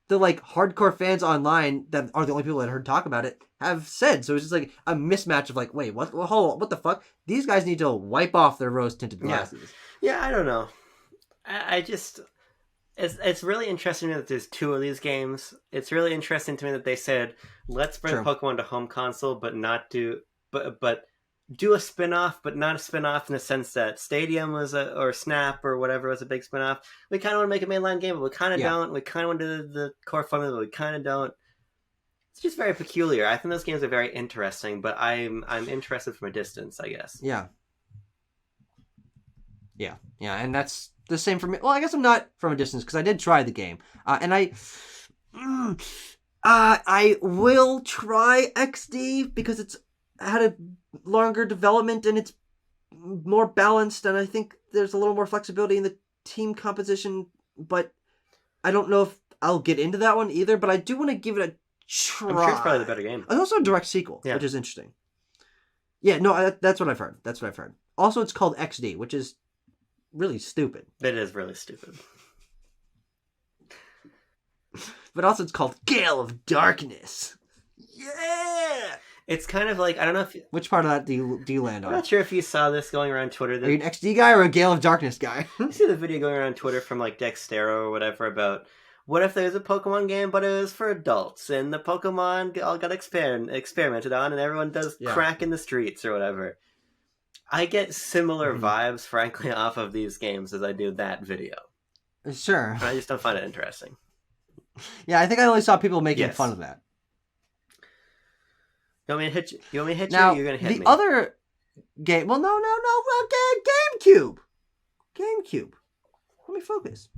Speaker 2: the like hardcore fans online that are the only people that heard talk about it have said. So it's just like a mismatch of like, wait, what? Hold on, what the fuck? These guys need to wipe off their rose tinted glasses.
Speaker 1: Yeah, I don't know. I just it's really interesting to me that there's two of these games. It's really interesting to me that they said let's bring Pokemon to home console, but not do but do a spin-off, but not a spin-off in the sense that Stadium was or Snap or whatever was a big spin-off. We kind of want to make a mainline game, but we kind of don't. We kind of want to do the core formula, but we kind of don't. It's just very peculiar. I think those games are very interesting, but I'm interested from a distance, I guess.
Speaker 2: Yeah, and that's the same for me. Well, I guess I'm not from a distance because I did try the game, and I will try XD because it's had a longer development and it's more balanced, and I think there's a little more flexibility in the team composition, but I don't know if I'll get into that one either, but I do want to give it a try.
Speaker 1: I'm sure it's probably the better game.
Speaker 2: It's also a direct sequel, which is interesting. Yeah, no, that's what I've heard. Also, it's called XD, which is really stupid.
Speaker 1: It is really stupid.
Speaker 2: But also it's called Gale of Darkness. Yeah!
Speaker 1: It's kind of like, I don't know if...
Speaker 2: Which part of that do you land on?
Speaker 1: I'm not sure if you saw this going around Twitter.
Speaker 2: Are you an XD guy or a Gale of Darkness guy?
Speaker 1: You see the video going around Twitter from like Dextero or whatever about what if there's a Pokemon game but it was for adults and the Pokemon all got experimented on and everyone does crack in the streets or whatever. I get similar vibes, frankly, off of these games as I do that video.
Speaker 2: Sure.
Speaker 1: And I just don't find it interesting.
Speaker 2: Yeah, I think I only saw people making fun of that.
Speaker 1: You want me to hit you? Or you're going to hit me?
Speaker 2: The other game... Well, no. GameCube. Let me focus.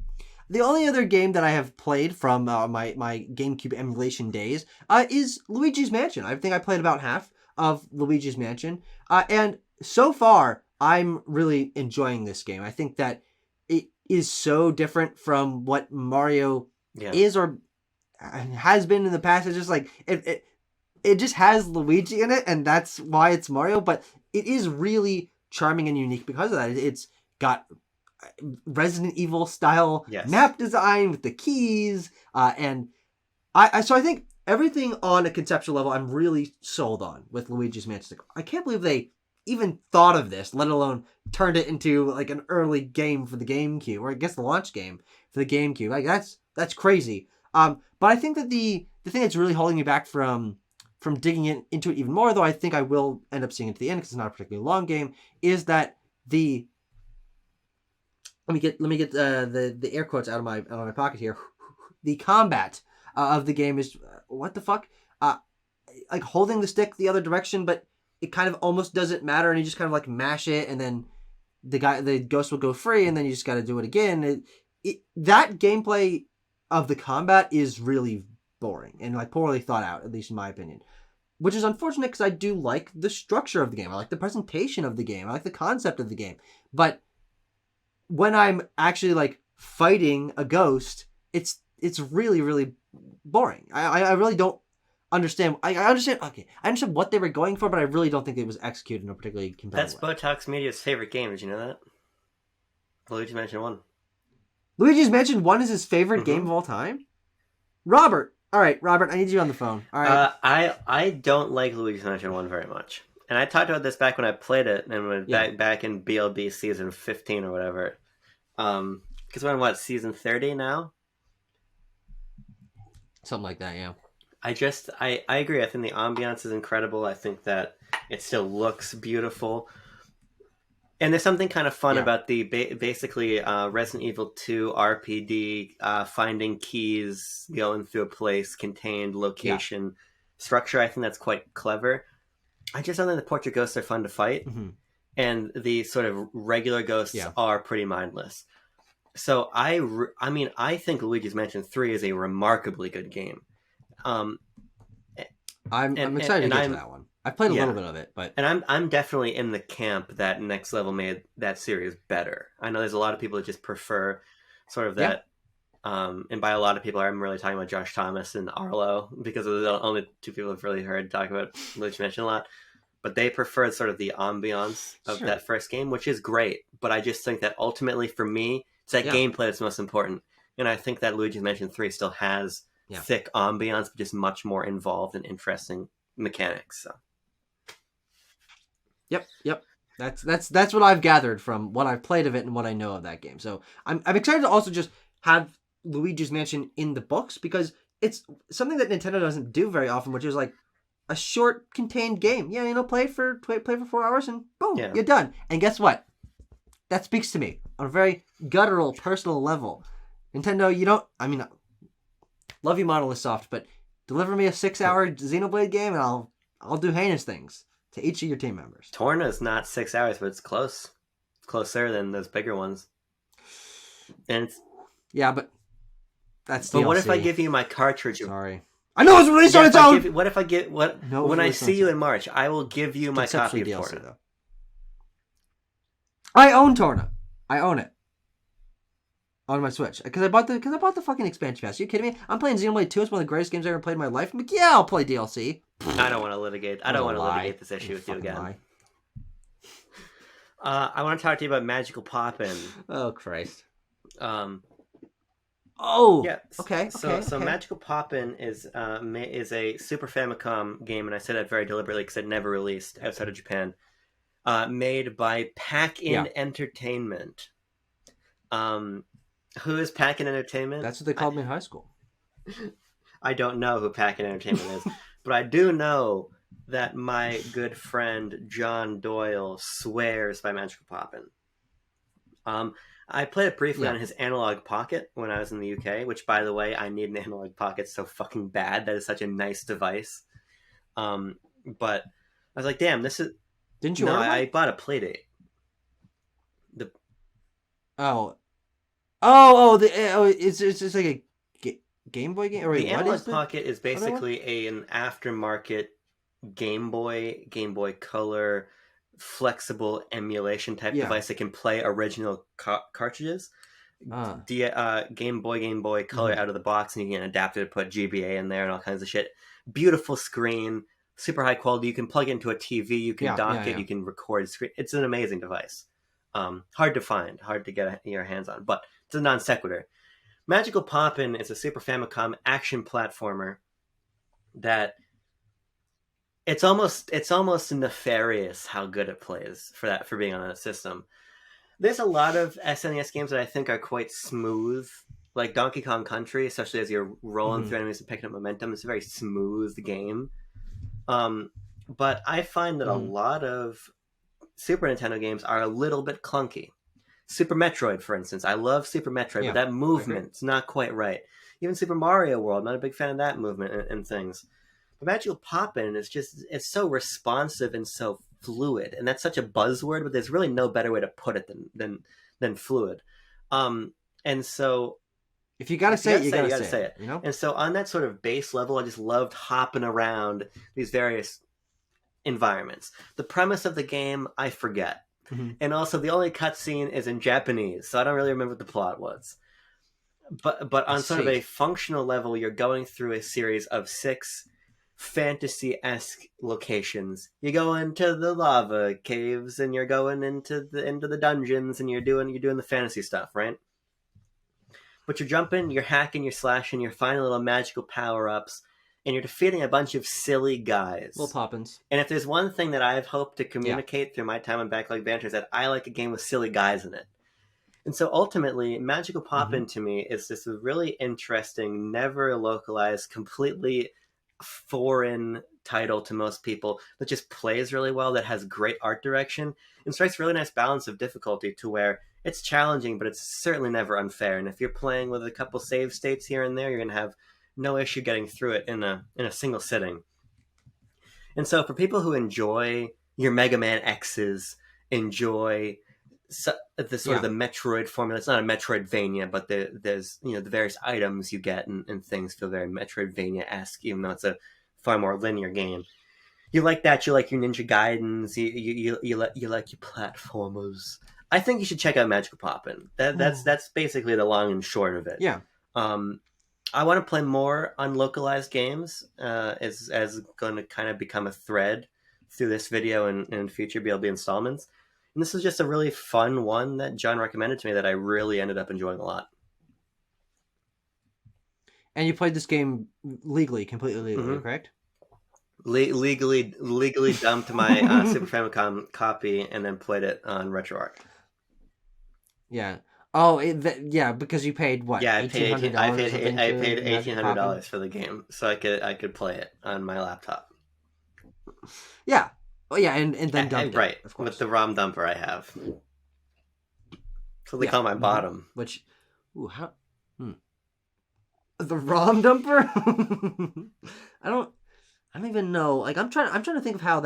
Speaker 2: The only other game that I have played from my GameCube emulation days is Luigi's Mansion. I think I played about half of Luigi's Mansion. And so far, I'm really enjoying this game. I think that it is so different from what Mario is or has been in the past. It's just like... It just has Luigi in it, and that's why it's Mario, but it is really charming and unique because of that. It's got Resident Evil style map design with the keys, and I think everything on a conceptual level I'm really sold on with Luigi's Mansion. I can't believe they even thought of this, let alone turned it into like an early game for the GameCube, or I guess the launch game for the GameCube. Like that's crazy. But I think that the thing that's really holding me back from digging into it even more, though I think I will end up seeing it to the end because it's not a particularly long game, is that the... Let me get the air quotes out of my pocket here. The combat of the game is... what the fuck? Like holding the stick the other direction, but it kind of almost doesn't matter, and you just kind of like mash it, and then the ghost will go free, and then you just got to do it again. That gameplay of the combat is really boring and like poorly thought out, at least in my opinion, which is unfortunate because I do like the structure of the game. I like the presentation of the game. I like the concept of the game. But when I'm actually like fighting a ghost, it's really, really boring. I really don't understand. I understand what they were going for, but I really don't think it was executed in a particularly compelling way.
Speaker 1: That's Botox Media's favorite game. Did you know that? Luigi's Mansion 1.
Speaker 2: Luigi's Mansion 1 is his favorite game of all time? Robert! All right, Robert, I need you on the phone. All right.
Speaker 1: I don't like Luigi's Mansion 1 very much. And I talked about this back when I played it, and back in BLB season 15 or whatever. Because we're on, season 30 now?
Speaker 2: Something like that, yeah.
Speaker 1: I agree. I think the ambiance is incredible. I think that it still looks beautiful. And there's something kind of fun about the basically Resident Evil 2 RPD, finding keys, going through a place, contained location structure. I think that's quite clever. I just don't think the portrait ghosts are fun to fight. Mm-hmm. And the sort of regular ghosts are pretty mindless. So I think Luigi's Mansion 3 is a remarkably good game.
Speaker 2: I'm excited to get to that one. I've played a
Speaker 1: Yeah.
Speaker 2: little bit of it, but
Speaker 1: And I'm definitely in the camp that Next Level made that series better. I know there's a lot of people that just prefer sort of
Speaker 2: yeah,
Speaker 1: that. And by a lot of people, I'm really talking about Josh Thomas and Arlo because they're the only two people I've really heard talk about Luigi Mansion a lot. But they prefer sort of the ambiance of
Speaker 2: sure,
Speaker 1: that first game, which is great. But I just think that ultimately, for me, it's that
Speaker 2: yeah,
Speaker 1: gameplay that's most important. And I think that Luigi's Mansion 3 still has
Speaker 2: yeah.
Speaker 1: thick ambiance, but just much more involved and interesting mechanics. So.
Speaker 2: Yep, yep. That's what I've gathered from what I've played of it and what I know of that game. So I'm excited to also just have Luigi's Mansion in the books because it's something that Nintendo doesn't do very often, which is like a short contained game. Yeah, play for 4 hours and boom,
Speaker 1: Yeah.
Speaker 2: you're done. And guess what? That speaks to me on a very guttural, personal level. Nintendo, you don't. I mean, love you, Monolith Soft, but deliver me a 6-hour Xenoblade game, and I'll do heinous things to each of your team members.
Speaker 1: Torna's not 6 hours, but it's close. It's closer than those bigger ones. And it's,
Speaker 2: Yeah, but that's DLC.
Speaker 1: but what if I give you my cartridge?
Speaker 2: Sorry. I know it's released on its own!
Speaker 1: What if I get what
Speaker 2: No,
Speaker 1: when I see you in March? I will give you my copy of
Speaker 2: DLC,
Speaker 1: Torna.
Speaker 2: though. I own Torna. I own it on my Switch because I bought the fucking expansion pass. Are you kidding me? I'm playing Xenoblade 2. It's one of the greatest games I ever played in my life. I'm like, yeah, I'll play DLC.
Speaker 1: I don't want to litigate. I don't want to litigate this issue with you again. I want to talk to you about Magical Poppin'.
Speaker 2: Oh Christ.
Speaker 1: Yeah.
Speaker 2: Okay.
Speaker 1: So Magical Poppin' is a Super Famicom game, and I say that very deliberately because it never released outside of Japan. Made by Pack-In Entertainment. Who is Pack-In Entertainment?
Speaker 2: That's what they called me in high school.
Speaker 1: I don't know who Pack-In Entertainment is, but I do know that my good friend John Doyle swears by Magical Poppin'. I played it briefly on his Analog Pocket when I was in the UK, which, by the way, I need an Analog Pocket so fucking bad. That is such a nice device. But I was like, damn, this is...
Speaker 2: Didn't you
Speaker 1: No,
Speaker 2: order one?
Speaker 1: I bought a Playdate.
Speaker 2: It's just like a Game Boy game? Or
Speaker 1: The Analog Pocket is basically an aftermarket Game Boy Color, flexible emulation type device that can play original cartridges. Game Boy Color out of the box, and you can adapt it to put GBA in there and all kinds of shit. Beautiful screen, super high quality. You can plug it into a TV, you can dock it, you can record screen. It's an amazing device. Hard to find, hard to get your hands on, but it's a non sequitur. Magical Poppin' is a Super Famicom action platformer that it's almost nefarious how good it plays for being on that system. There's a lot of SNES games that I think are quite smooth, like Donkey Kong Country, especially as you're rolling through enemies and picking up momentum. It's a very smooth game. But I find that a lot of Super Nintendo games are a little bit clunky. Super Metroid, for instance. I love Super Metroid, but that movement's not quite right. Even Super Mario World, not a big fan of that movement and things. But Magical Poppin' is it's so responsive and so fluid. And that's such a buzzword, but there's really no better way to put it than fluid. And so...
Speaker 2: If you gotta say it, you gotta say it. You know?
Speaker 1: And so on that sort of base level, I just loved hopping around these various environments. The premise of the game, I forget. And also, the only cutscene is in Japanese, so I don't really remember what the plot was. But on sort of a functional level, you're going through a series of 6 fantasy-esque locations. You go into the lava caves, and you're going into the dungeons, and you're doing the fantasy stuff, right? But you're jumping, you're hacking, you're slashing, you're finding little magical power-ups, and you're defeating a bunch of silly guys.
Speaker 2: Little Poppins.
Speaker 1: And if there's one thing that I've hoped to communicate through my time on Backlog Banter is that I like a game with silly guys in it. And so ultimately, Magical Poppin' to me is this really interesting, never localized, completely foreign title to most people that just plays really well, that has great art direction, and strikes a really nice balance of difficulty to where it's challenging, but it's certainly never unfair. And if you're playing with a couple save states here and there, you're going to have no issue getting through it in a single sitting. And so for people who enjoy your Mega Man X's, enjoy the sort of the Metroid formula, it's not a Metroidvania, but there's the various items you get and things feel very Metroidvania-esque, even though it's a far more linear game. You like that? You like your Ninja Gaidens? You like your platformers? I think you should check out Magical Poppin'. That's basically the long and short of it.
Speaker 2: Yeah.
Speaker 1: Um, I want to play more unlocalized games. As going to kind of become a thread through this video and future BLB installments. And this is just a really fun one that John recommended to me that I really ended up enjoying a lot.
Speaker 2: And you played this game completely legally, correct?
Speaker 1: Legally dumped my Super Famicom copy and then played it on RetroArch.
Speaker 2: Yeah. Oh, yeah, because you paid what?
Speaker 1: Yeah, I paid $1,800
Speaker 2: for
Speaker 1: for the game, so I could play it on my laptop.
Speaker 2: Yeah. Oh yeah, and then dump it,
Speaker 1: right,
Speaker 2: of course.
Speaker 1: with the ROM dumper I have. So they call my bottom.
Speaker 2: Which, how? The ROM dumper? I don't even know. Like I'm trying to think of how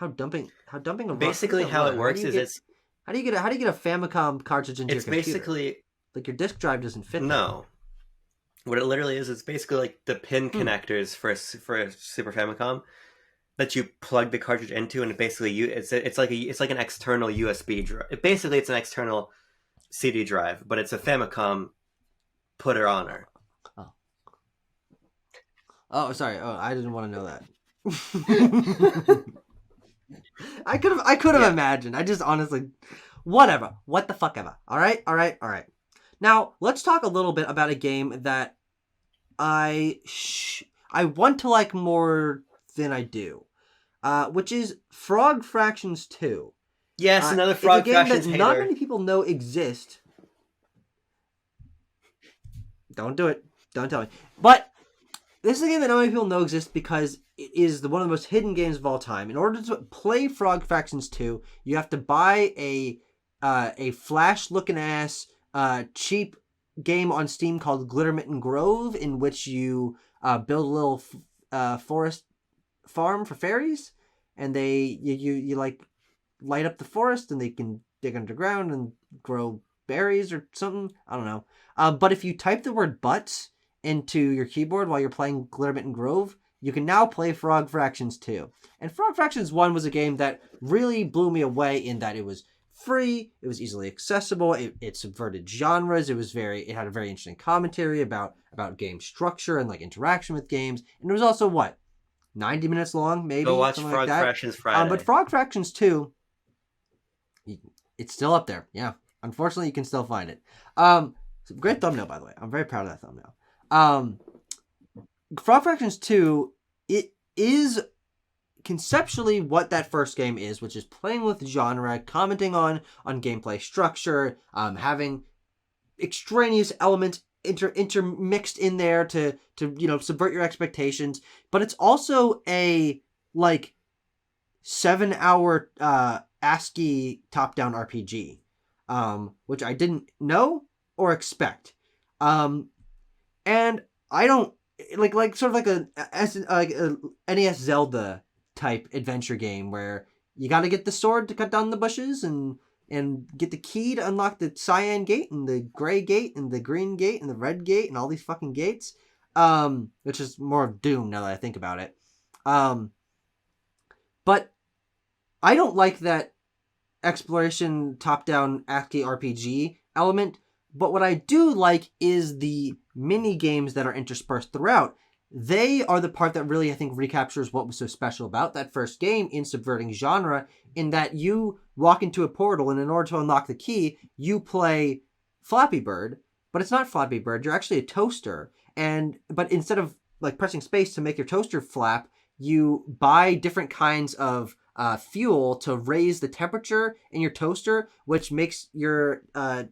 Speaker 2: dumping a ROM.
Speaker 1: Basically, how it works is it's.
Speaker 2: How do you get a Famicom cartridge into your computer?
Speaker 1: It's basically
Speaker 2: like your disk drive doesn't fit.
Speaker 1: No. What it literally is, it's basically like the pin connectors for a Super Famicom that you plug the cartridge into, and it's like an external USB drive. It's an external CD drive, but it's a Famicom putter oner.
Speaker 2: Oh, sorry. Oh, I didn't want to know that. I could have imagined. I just honestly, whatever. What the fuck ever. All right. Now let's talk a little bit about a game that I want to like more than I do, which is Frog Fractions 2.
Speaker 1: Yes, another Frog Fractions hater.
Speaker 2: Not many people know exist. Don't do it. Don't tell me. But this is a game that not many people know exists because it is one of the most hidden games of all time. In order to play Frog Fractions 2, you have to buy a flash-looking ass cheap game on Steam called Glittermitten Grove, in which you build a little forest farm for fairies, and you like light up the forest, and they can dig underground and grow berries or something. I don't know. But if you type the word butts into your keyboard while you're playing Glittermitten Grove, you can now play Frog Fractions 2. And Frog Fractions 1 was a game that really blew me away in that it was free, it was easily accessible, it subverted genres, it had a very interesting commentary about game structure and like interaction with games, and it was also 90 minutes long, maybe?
Speaker 1: Go watch Frog Fractions Friday.
Speaker 2: But Frog Fractions 2, it's still up there, yeah. Unfortunately, you can still find it. Great thumbnail, by the way. I'm very proud of that thumbnail. Frog Fractions 2, it is conceptually what that first game is, which is playing with genre, commenting on gameplay structure, having extraneous elements intermixed in there to subvert your expectations. But it's also a 7-hour ASCII top-down RPG, which I didn't know or expect. And I don't like sort of like a NES Zelda type adventure game where you got to get the sword to cut down the bushes and get the key to unlock the cyan gate and the gray gate and the green gate and the red gate and all these fucking gates, which is more of Doom now that I think about it. But I don't like that exploration top-down ASCII RPG element. But what I do like is the mini games that are interspersed throughout. They are the part that really, I think, recaptures what was so special about that first game in subverting genre, in that you walk into a portal, and in order to unlock the key, you play Flappy Bird, but it's not Flappy Bird, you're actually a toaster. But instead of pressing space to make your toaster flap, you buy different kinds of fuel to raise the temperature in your toaster, which makes your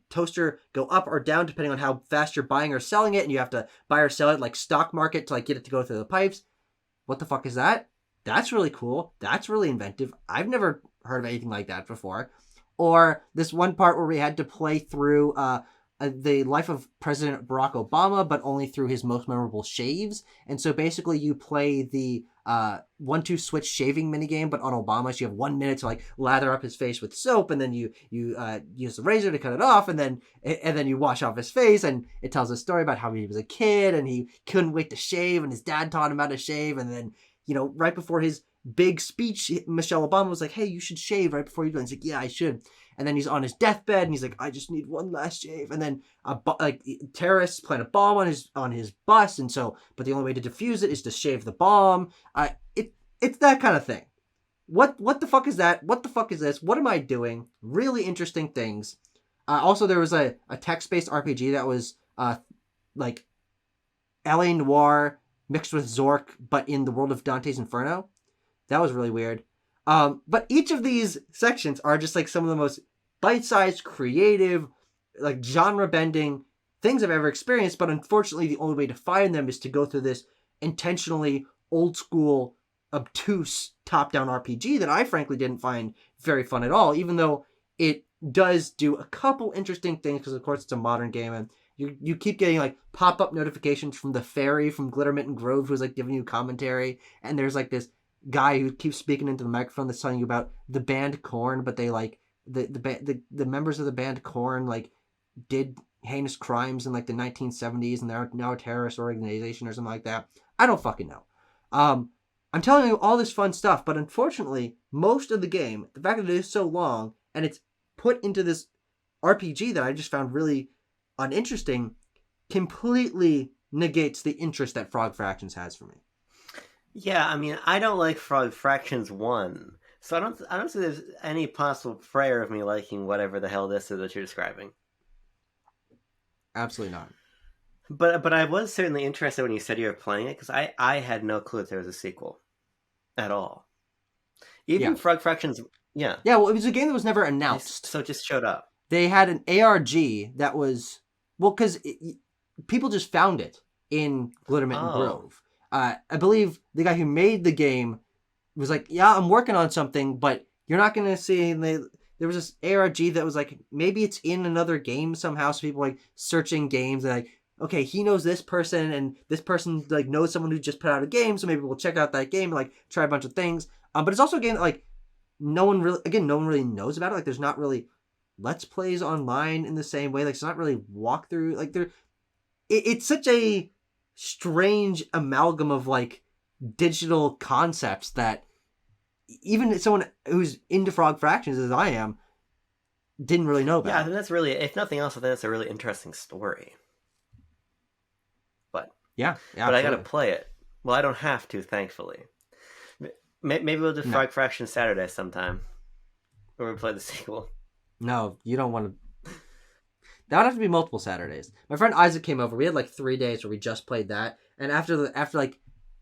Speaker 2: toaster go up or down depending on how fast you're buying or selling it, and you have to buy or sell it like stock market to get it to go through the pipes. What the fuck is that? That's really cool. That's really inventive. I've never heard of anything like that before. Or this one part where we had to play through the life of President Barack Obama, but only through his most memorable shaves. And so basically you play the 1-2 switch shaving minigame, but on Obama, so you have 1 minute to lather up his face with soap, and then you use the razor to cut it off, and then you wash off his face, and it tells a story about how he was a kid and he couldn't wait to shave, and his dad taught him how to shave, and then right before his big speech. Michelle Obama was like, "Hey, you should shave right before you go." And he's like, "Yeah, I should." And then he's on his deathbed, and he's like, "I just need one last shave." And then terrorists plant a bomb on his bus, and so, but the only way to defuse it is to shave the bomb. It's that kind of thing. What the fuck is that? What the fuck is this? What am I doing? Really interesting things. Also, there was a text-based RPG that was like LA Noir mixed with Zork, but in the world of Dante's Inferno. That was really weird. But each of these sections are just like some of the most bite-sized, creative, like genre-bending things I've ever experienced. But unfortunately, the only way to find them is to go through this intentionally old-school, obtuse top-down RPG that I frankly didn't find very fun at all, even though it does do a couple interesting things because, of course, it's a modern game, and you keep getting like pop-up notifications from the fairy from Glittermitten Grove who's like giving you commentary, and there's like this guy who keeps speaking into the microphone that's telling you about the band Korn, but they like the members of the band Korn like did heinous crimes in like the 1970s and they're now a terrorist organization or something like that. I don't fucking know. I'm telling you all this fun stuff, but unfortunately, most of the game, the fact that it is so long and it's put into this RPG that I just found really uninteresting, completely negates the interest that Frog Fractions has for me.
Speaker 1: Yeah, I mean, I don't like Frog Fractions 1, so I don't see there's any possible prayer of me liking whatever the hell this is that you're describing.
Speaker 2: Absolutely not.
Speaker 1: But I was certainly interested when you said you were playing it, because I had no clue that there was a sequel at all. Even Frog Fractions, yeah.
Speaker 2: Yeah, well, it was a game that was never announced.
Speaker 1: So it just showed up.
Speaker 2: They had an ARG that was, well, because people just found it in Glittermitten Grove. I believe the guy who made the game was like, yeah, I'm working on something, but you're not going to see... There was this ARG that was like, maybe it's in another game somehow, so people like searching games and like, okay, he knows this person, and this person like knows someone who just put out a game, so maybe we'll check out that game and like try a bunch of things. But it's also a game that like no one really knows about it. Like there's not really Let's Plays online in the same way. Like it's not really walkthrough. Like it's such a strange amalgam of like digital concepts that even someone who's into Frog Fractions as I am didn't really know about.
Speaker 1: Yeah, I think that's really, if nothing else, I think that's a really interesting story. But
Speaker 2: yeah,
Speaker 1: but I gotta play it. Well, I don't have to, thankfully. Maybe we'll do Frog Fractions Saturday sometime, or we'll play the sequel.
Speaker 2: No, you don't want to. That would have to be multiple Saturdays. My friend Isaac came over. We had like 3 days where we just played that, and after like,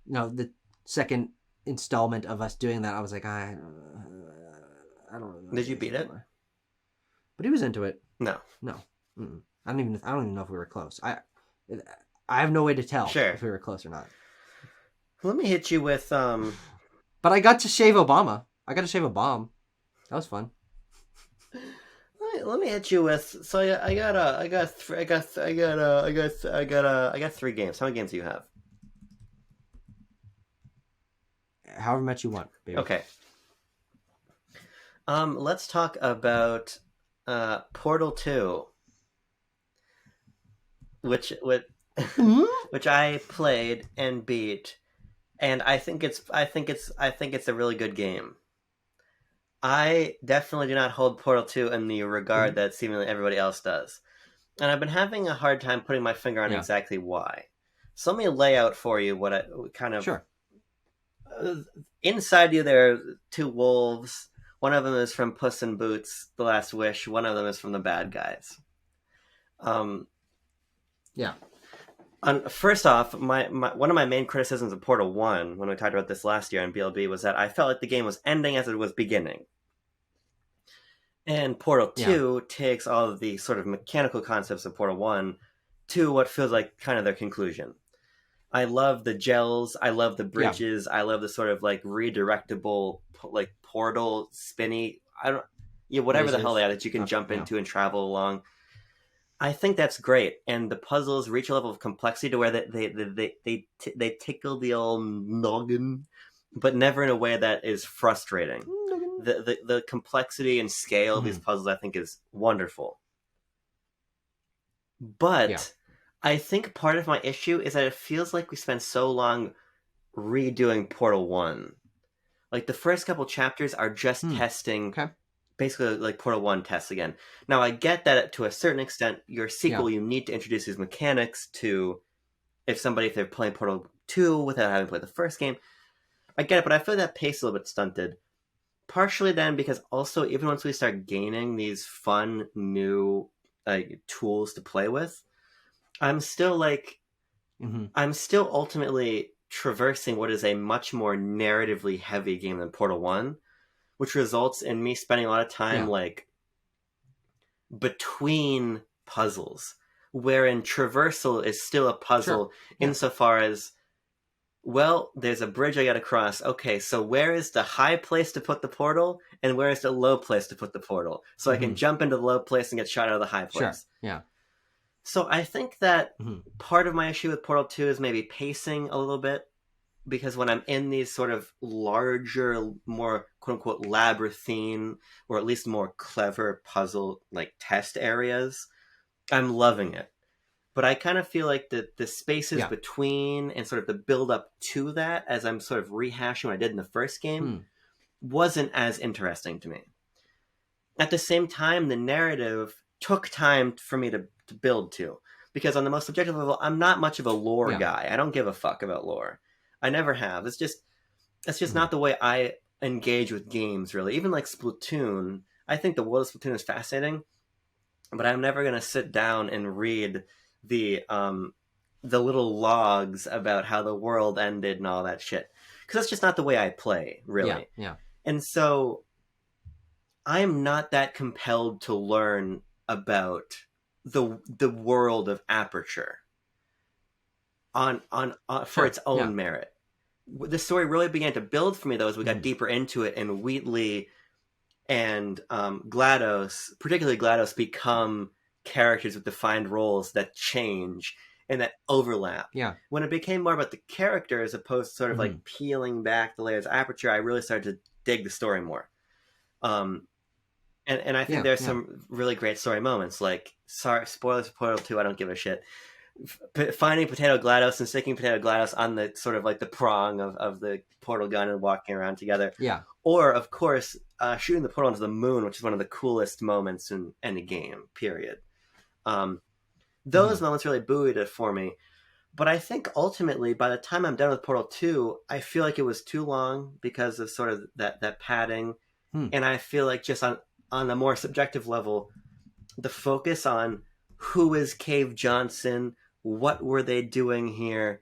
Speaker 2: the second installment of us doing that, I was like, I don't really know.
Speaker 1: Did you beat it?
Speaker 2: But he was into it.
Speaker 1: No.
Speaker 2: Mm-mm. I don't even know if we were close. I have no way to tell if we were close or not.
Speaker 1: Let me hit you with
Speaker 2: But I got to shave Obama. I got to shave a bomb. That was fun.
Speaker 1: Let me hit you with. So I got 3 games. How many games do you have?
Speaker 2: However much you want, baby.
Speaker 1: Okay. Let's talk about Portal 2, which I played and beat, and I think it's a really good game. I definitely do not hold Portal 2 in the regard that seemingly everybody else does, and I've been having a hard time putting my finger on exactly why. So let me lay out for you what I kind of.
Speaker 2: Sure.
Speaker 1: Inside you, there are 2 wolves. One of them is from Puss in Boots: The Last Wish. One of them is from the bad guys.
Speaker 2: Yeah.
Speaker 1: First off, one of my main criticisms of Portal 1, when we talked about this last year on BLB, was that I felt like the game was ending as it was beginning. And Portal 2 takes all of the sort of mechanical concepts of Portal 1 to what feels like kind of their conclusion. I love the gels. I love the bridges. I love the sort of like redirectable, like portal spinny. Whatever the hell they are that you can jump into and travel along. I think that's great, and the puzzles reach a level of complexity to where they tickle the old noggin, but never in a way that is frustrating. The complexity and scale of these puzzles, I think, is wonderful. But I think part of my issue is that it feels like we spent so long redoing Portal 1. Like the first couple chapters are just testing,
Speaker 2: Okay.
Speaker 1: basically like Portal 1 tests again. Now I get that to a certain extent, your sequel, you need to introduce these mechanics to, if they're playing Portal 2 without having played the first game. I get it, but I feel that pace is a little bit stunted. Partially then because also even once we start gaining these fun new tools to play with, I'm still ultimately traversing what is a much more narratively heavy game than Portal 1, which results in me spending a lot of time like between puzzles, wherein traversal is still a puzzle insofar as, well, there's a bridge I gotta cross. Okay, so where is the high place to put the portal, and where is the low place to put the portal? So I can jump into the low place and get shot out of the high place.
Speaker 2: Sure. Yeah.
Speaker 1: So I think that part of my issue with Portal 2 is maybe pacing a little bit, because when I'm in these sort of larger, more quote-unquote labyrinthine, or at least more clever puzzle, like test areas, I'm loving it. But I kind of feel like the spaces between and sort of the build-up to that, as I'm sort of rehashing what I did in the first game, wasn't as interesting to me. At the same time, the narrative took time for me to build to, because on the most subjective level, I'm not much of a lore guy. I don't give a fuck about lore. I never have. It's just not the way I engage with games, really. Even like Splatoon, I think the world of Splatoon is fascinating, but I'm never going to sit down and read the little logs about how the world ended and all that shit, because that's just not the way I play, really.
Speaker 2: Yeah.
Speaker 1: And so I'm not that compelled to learn about the world of Aperture on for its own merit. The story really began to build for me, though, as we got deeper into it, and Wheatley and GLaDOS, particularly GLaDOS, become characters with defined roles that change and that overlap.
Speaker 2: Yeah.
Speaker 1: When it became more about the character as opposed to sort of like peeling back the layers of Aperture, I really started to dig the story more. And I think there's some really great story moments. Like, sorry, spoilers for Portal 2, I don't give a shit. Finding Potato GLaDOS and sticking Potato GLaDOS on the sort of like the prong of the portal gun and walking around together.
Speaker 2: Yeah.
Speaker 1: Or, of course, shooting the portal into the moon, which is one of the coolest moments in any game, period. Those moments really buoyed it for me. But I think ultimately, by the time I'm done with Portal 2, I feel like it was too long because of sort of that padding. And I feel like just on a more subjective level, the focus on who is Cave Johnson, what were they doing here,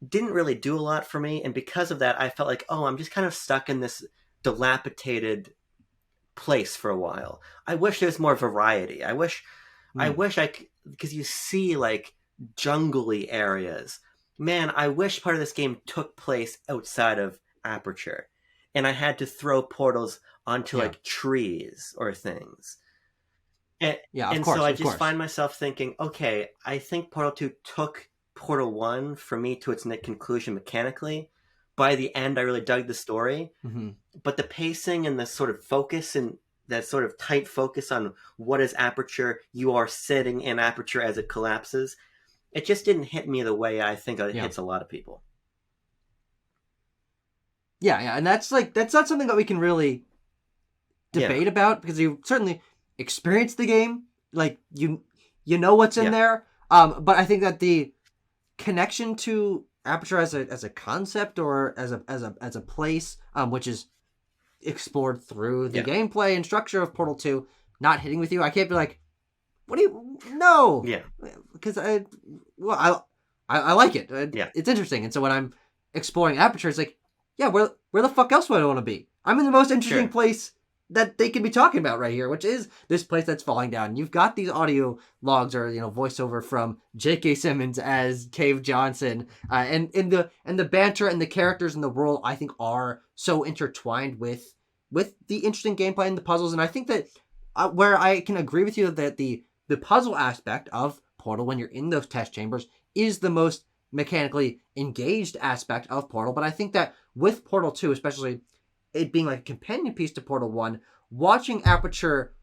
Speaker 1: didn't really do a lot for me. And because of that, I felt like, oh, I'm just kind of stuck in this dilapidated place for a while. I wish there's more variety. I wish because you see like jungly areas. Man, I wish part of this game took place outside of Aperture, and I had to throw portals onto like trees or things. And, so I just find myself thinking, okay, I think Portal 2 took Portal 1 for me to its conclusion mechanically. By the end, I really dug the story. But the pacing and the sort of focus and that sort of tight focus on what is Aperture, you are sitting in Aperture as it collapses, it just didn't hit me the way I think it hits a lot of people.
Speaker 2: Yeah, and that's not something that we can really debate about, because you certainly experience the game, like you know what's in there. But I think that the connection to Aperture as a concept or as a place, which is explored through the gameplay and structure of Portal 2, not hitting with you, I can't be like, what do you no? Yeah, because I like it. It's interesting, and so when I'm exploring Aperture, it's like, yeah, where the fuck else would I want to be? I'm in the most interesting place that they could be talking about right here, which is this place that's falling down. You've got these audio logs or voiceover from J.K. Simmons as Cave Johnson, and the banter and the characters in the world, I think, are so intertwined with the interesting gameplay and the puzzles. And I think that where I can agree with you that the puzzle aspect of Portal, when you're in those test chambers, is the most mechanically engaged aspect of Portal. But I think that with Portal 2, especially it being like a companion piece to Portal 1, watching Aperture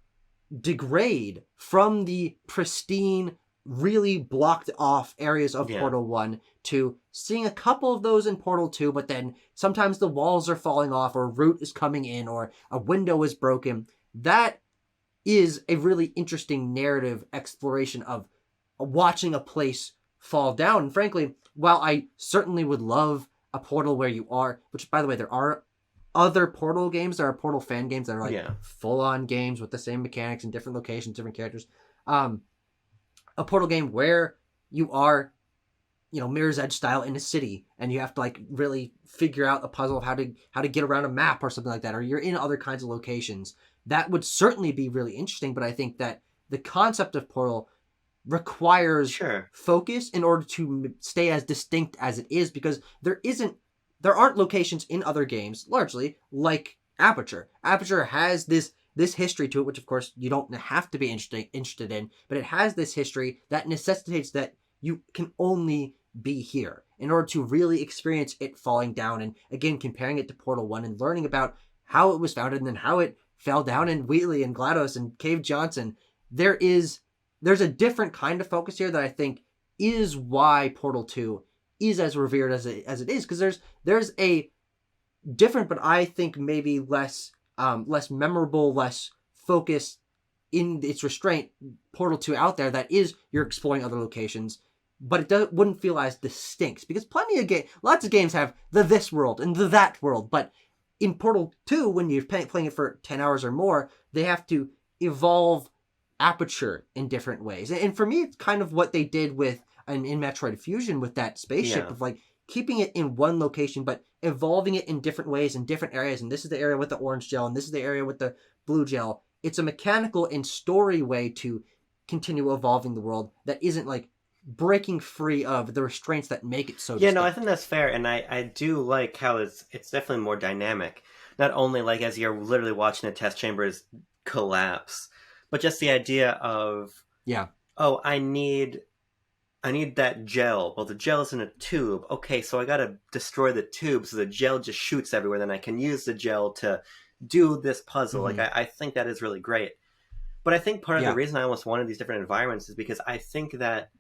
Speaker 2: degrade from the pristine really blocked off areas of
Speaker 1: Yeah.
Speaker 2: Portal 1 to seeing a couple of those in Portal 2, but then sometimes the walls are falling off or root is coming in or a window is broken. That is a really interesting narrative exploration of watching a place fall down. And frankly, while I certainly would love a Portal where you are, which by the way, there are other Portal games, there are Portal fan games that are like
Speaker 1: Yeah.
Speaker 2: full-on games with the same mechanics and different locations, different characters. A Portal game where you are, Mirror's Edge style in a city, and you have to like really figure out a puzzle of how to get around a map or something like that, or you're in other kinds of locations. That would certainly be really interesting, but I think that the concept of Portal requires
Speaker 1: Sure.
Speaker 2: focus in order to stay as distinct as it is, because there aren't locations in other games largely like Aperture. Aperture has this history to it, which of course you don't have to be interested in, but it has this history that necessitates that you can only be here in order to really experience it falling down. And again, comparing it to Portal 1 and learning about how it was founded and then how it fell down in Wheatley and GLaDOS and Cave Johnson, there's a different kind of focus here that I think is why Portal 2 is as revered as it is, because there's a different, but I think maybe less memorable, less focused in its restraint Portal 2 out there that is you're exploring other locations, but it wouldn't feel as distinct, because lots of games have the this world and the that world, but in Portal 2, when you're playing it for 10 hours or more, they have to evolve Aperture in different ways. And for me, it's kind of what they did in Metroid Fusion with that spaceship,
Speaker 1: Yeah.
Speaker 2: of like keeping it in one location, but evolving it in different ways in different areas. And this is the area with the orange gel, and this is the area with the blue gel. It's a mechanical and story way to continue evolving the world that isn't like breaking free of the restraints that make it so
Speaker 1: Yeah, no, I
Speaker 2: distinct.
Speaker 1: think that's fair, and I do like how it's definitely more dynamic. Not only like as you're literally watching the test chambers collapse, but just the idea of,
Speaker 2: Yeah.
Speaker 1: oh, I need that gel. Well, the gel's in a tube. Okay, so I gotta destroy the tube so the gel just shoots everywhere. Then I can use the gel to do this puzzle.
Speaker 2: Mm-hmm.
Speaker 1: Like I think that is really great. But I think part of the
Speaker 2: Yeah.
Speaker 1: reason I almost wanted these different environments is because I think that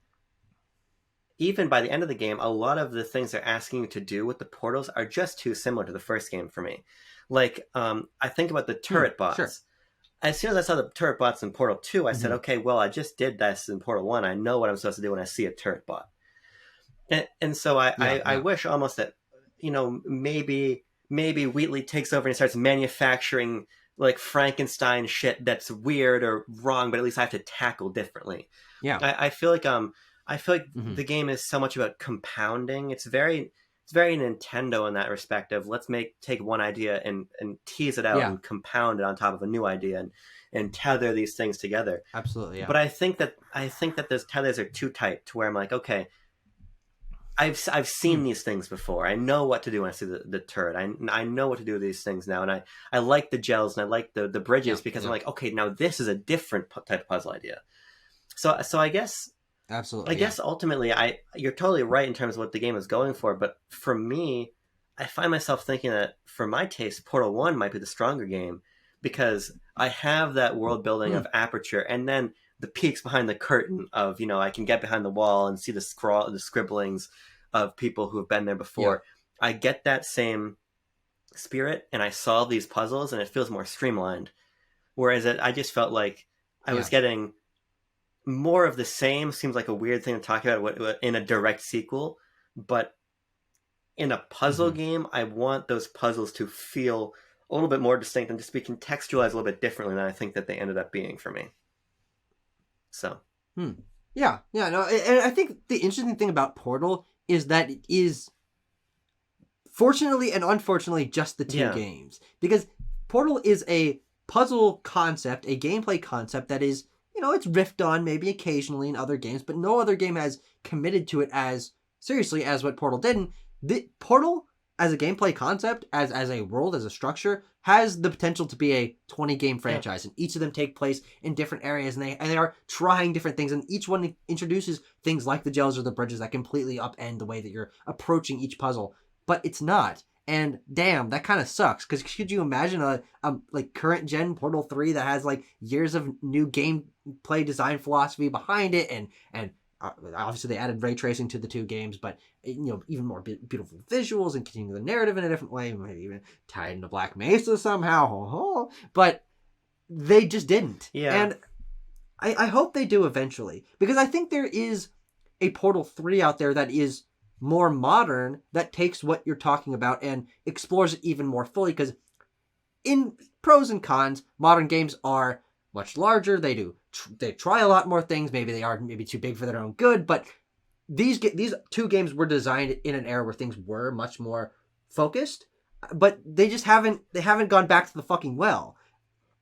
Speaker 1: even by the end of the game, a lot of the things they're asking you to do with the portals are just too similar to the first game for me. Like, I think about the turret bots.
Speaker 2: Sure.
Speaker 1: As soon as I saw the turret bots in Portal 2, I said,
Speaker 2: Mm-hmm.
Speaker 1: okay, well, I just did this in Portal 1. I know what I'm supposed to do when I see a turret bot. And so I wish almost that, maybe Wheatley takes over and starts manufacturing like Frankenstein shit that's weird or wrong, but at least I have to tackle differently.
Speaker 2: Yeah.
Speaker 1: I feel like
Speaker 2: Mm-hmm.
Speaker 1: the game is so much about compounding. It's very Nintendo in that respect of let's take one idea and tease it out
Speaker 2: Yeah.
Speaker 1: and compound it on top of a new idea and tether these things together.
Speaker 2: Absolutely. Yeah.
Speaker 1: But I think that those tethers are too tight to where I'm like, okay, I've seen these things before. I know what to do when I see the turret. I know what to do with these things now, and I like the gels and I like the bridges because I'm like, okay, now this is a different type of puzzle idea. So I guess.
Speaker 2: Absolutely.
Speaker 1: I guess ultimately, you're totally right in terms of what the game is going for. But for me, I find myself thinking that for my taste, Portal 1 might be the stronger game because I have that world building of Aperture, and then the peeks behind the curtain of I can get behind the wall and see the scribblings of people who have been there before. Yeah. I get that same spirit, and I solve these puzzles, and it feels more streamlined. Whereas I just felt like I was getting more of the same. Seems like a weird thing to talk about in a direct sequel, but in a puzzle game, I want those puzzles to feel a little bit more distinct and just be contextualized a little bit differently than I think that they ended up being for me. So.
Speaker 2: Yeah, no, and I think the interesting thing about Portal is that it is, fortunately and unfortunately, just the two games. Because Portal is a puzzle concept, a gameplay concept that is, it's riffed on maybe occasionally in other games, but no other game has committed to it as seriously as what Portal did. And Portal, as a gameplay concept, as a world, as a structure, has the potential to be a 20-game franchise, and each of them take place in different areas, and they are trying different things, and each one introduces things like the gels or the bridges that completely upend the way that you're approaching each puzzle. But it's not. And damn, that kind of sucks. Because could you imagine a like current gen Portal 3 that has like years of new gameplay design philosophy behind it, and obviously they added ray tracing to the two games, but even more beautiful visuals and continue the narrative in a different way, maybe even tied into Black Mesa somehow. But they just didn't.
Speaker 1: Yeah.
Speaker 2: And I hope they do eventually, because I think there is a Portal 3 out there that is more modern, that takes what you're talking about and explores it even more fully, because in pros and cons, modern games are much larger. They try a lot more things. Maybe they are too big for their own good, but these two games were designed in an era where things were much more focused, but they haven't gone back to the fucking well.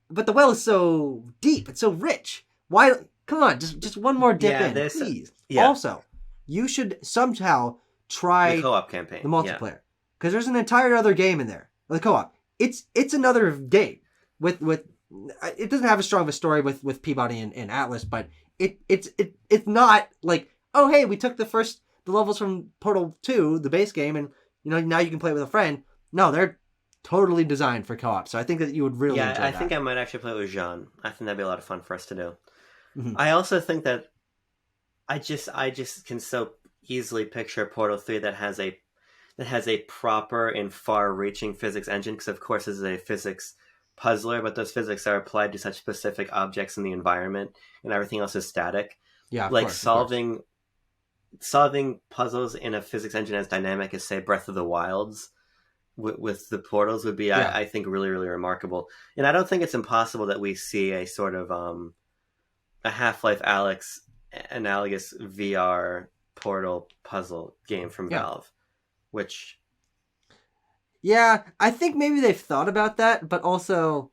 Speaker 2: But the well is so deep, it's so rich. Why? Come on, just one more dip in, please. Yeah. Also, you should somehow try
Speaker 1: the co-op campaign,
Speaker 2: the multiplayer, because there's an entire other game in there. The co-op, it's another game with it doesn't have as strong of a story with Peabody and Atlas, but it's not like, oh hey, we took the levels from Portal 2, the base game, and now you can play it with a friend. No, they're totally designed for co-op, so I think that you would really enjoy that.
Speaker 1: I think I might actually play it with Jean. I think that'd be a lot of fun for us to do.
Speaker 2: Mm-hmm.
Speaker 1: I also think that I just can so easily picture Portal 3 that has a proper and far-reaching physics engine, because of course this is a physics puzzler, but those physics are applied to such specific objects in the environment, and everything else is static.
Speaker 2: Yeah,
Speaker 1: like solving puzzles in a physics engine as dynamic as, say, Breath of the Wild's with the portals would be, I think, really, really remarkable. And I don't think it's impossible that we see a sort of a Half-Life Alyx analogous VR Portal puzzle game from Valve, which...
Speaker 2: Yeah, I think maybe they've thought about that, but also,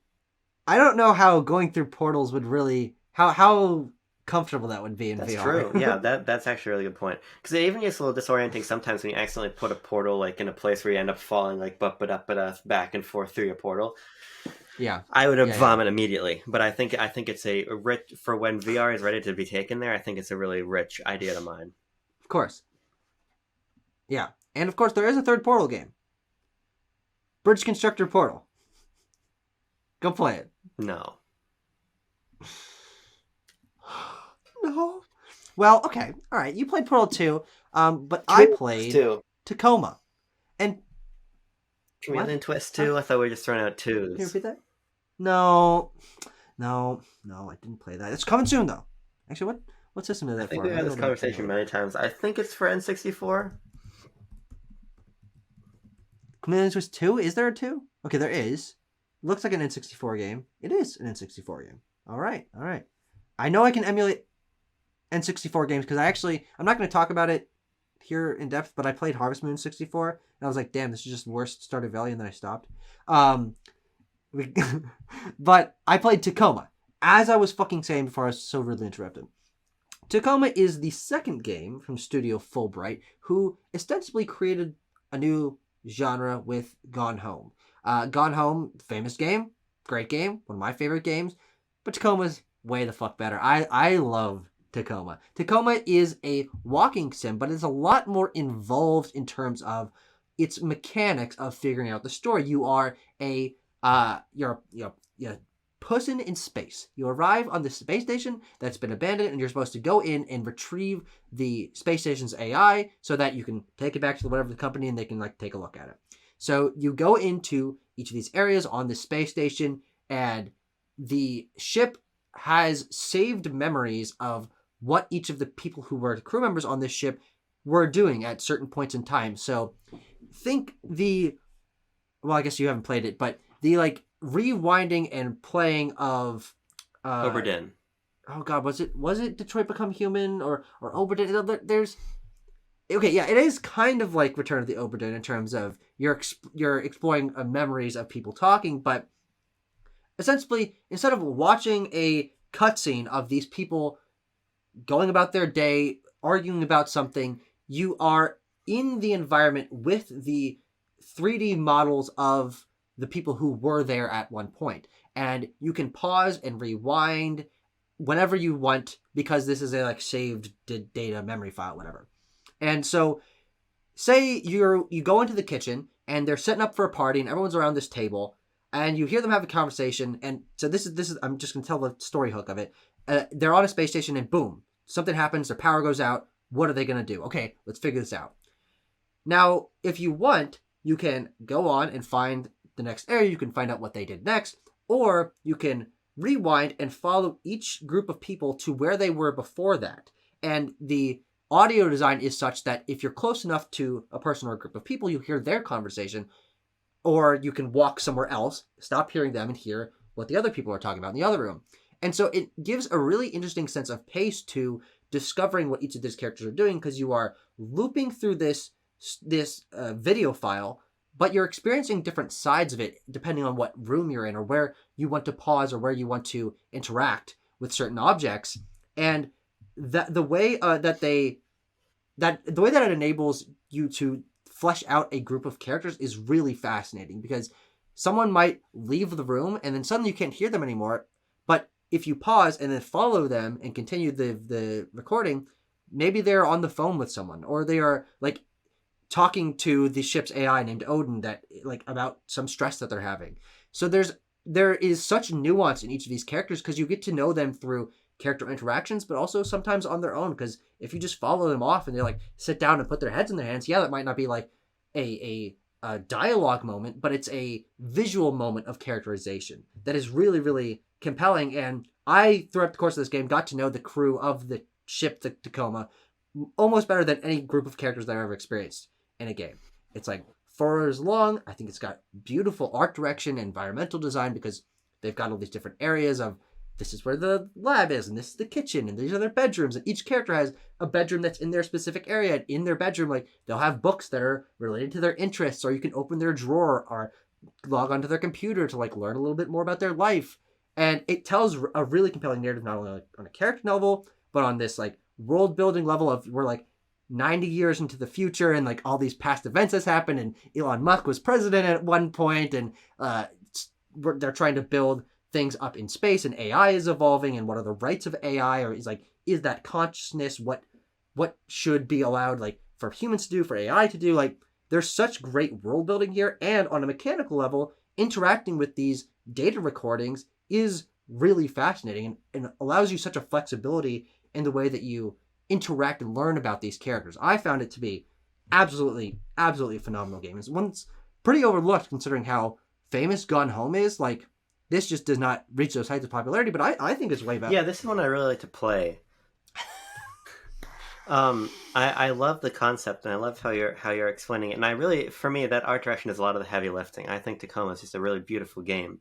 Speaker 2: I don't know how going through portals would really... How comfortable that would be in VR.
Speaker 1: That's true. Yeah, that's actually a really good point. Because it even gets a little disorienting sometimes when you accidentally put a portal like in a place where you end up falling like back and forth through your portal.
Speaker 2: Yeah,
Speaker 1: I would vomit immediately. But I think it's a rich, for when VR is ready to be taken there, I think it's a really rich idea to mine.
Speaker 2: Of course. Yeah, and of course there is a third Portal game. Bridge Constructor Portal. Go play it.
Speaker 1: No.
Speaker 2: No. Well, okay. All right. You played Portal 2, but I played Tacoma. And
Speaker 1: Chameleon Twist 2? I thought we were just throwing out twos.
Speaker 2: Can you repeat that? No, I didn't play that. It's coming soon, though. Actually, what system is that for?
Speaker 1: I think we've had this conversation many times. I think it's for N64.
Speaker 2: Chameleon Twist 2? Is there a 2? Okay, there is. It looks like an N64 game. It is an N64 game. All right. I know I can emulate N64 games because I'm not going to talk about it here in depth, but I played Harvest Moon 64 and I was like, damn, this is just worse Stardew Valley, and then I stopped. But I played Tacoma, as I was fucking saying before I was so rudely interrupted. Tacoma is the second game from Studio Fulbright, who ostensibly created a new genre with Gone Home. Gone Home, famous game, great game, one of my favorite games, but Tacoma's way the fuck better. I love Tacoma. Tacoma is a walking sim, but it's a lot more involved in terms of its mechanics of figuring out the story. You are you're person in space. You arrive on the space station that's been abandoned, and you're supposed to go in and retrieve the space station's AI so that you can take it back to whatever the company and they can take a look at it. So you go into each of these areas on the space station, and the ship has saved memories of what each of the people who were crew members on this ship were doing at certain points in time. So think I guess you haven't played it, but the rewinding and playing of
Speaker 1: Oberdin.
Speaker 2: Oh god, was it Detroit Become Human or Oberdin? There's okay, yeah, it is kind of like Return of the Oberdin in terms of you're exploring memories of people talking, but essentially, instead of watching a cutscene of these people going about their day, arguing about something, you are in the environment with the 3D models of the people who were there at one point. And you can pause and rewind whenever you want, because this is a saved data memory file, whatever. And so say you go into the kitchen and they're setting up for a party, and everyone's around this table, and you hear them have a conversation. And so this is I'm just gonna tell the story hook of it. They're on a space station, and boom, something happens. Their power goes out. What are they gonna do? Okay, let's figure this out. Now, if you want, you can go on and find the next area. You can find out what they did next, or you can rewind and follow each group of people to where they were before that. And the audio design is such that if you're close enough to a person or a group of people, you hear their conversation, or you can walk somewhere else, stop hearing them, and hear what the other people are talking about in the other room. And so it gives a really interesting sense of pace to discovering what each of these characters are doing, because you are looping through this video file, but you're experiencing different sides of it depending on what room you're in, or where you want to pause, or where you want to interact with certain objects. And the way that it enables you to flesh out a group of characters is really fascinating, because someone might leave the room and then suddenly you can't hear them anymore. But if you pause and then follow them and continue the recording, maybe they're on the phone with someone, or they are like talking to the ship's AI named Odin about some stress that they're having. So there is such nuance in each of these characters, because you get to know them through character interactions, but also sometimes on their own. Because if you just follow them off and they like sit down and put their heads in their hands, yeah, that might not be like a dialogue moment, but it's a visual moment of characterization that is really, really compelling. And I, throughout the course of this game, got to know the crew of the ship, the Tacoma, almost better than any group of characters that I've ever experienced in a game. It's like 4 hours long. I think it's got beautiful art direction, environmental design, because they've got all these different areas of, this is where the lab is, and this is the kitchen, and these are their bedrooms, and each character has a bedroom that's in their specific area. And in their bedroom, like, they'll have books that are related to their interests, or you can open their drawer or log onto their computer to like learn a little bit more about their life. And it tells a really compelling narrative, not only like on a character level, but on this like world building level of, we're like 90 years into the future, and like all these past events has happened, and Elon Musk was president at one point, and they're trying to build things up in space, and AI is evolving, and what are the rights of AI, or is that consciousness what should be allowed like for humans to do, for AI to do. Like, there's such great world building here, and on a mechanical level, interacting with these data recordings is really fascinating, and allows you such a flexibility in the way that you interact and learn about these characters. I found it to be absolutely a phenomenal game. It's one's pretty overlooked considering how famous Gone Home is. Like, this just does not reach those heights of popularity, but I think it's way better.
Speaker 1: Yeah, this is one I really like to play. I love the concept, and I love how you're explaining it. And I really, for me, that art direction is a lot of the heavy lifting. I think Tacoma is just a really beautiful game.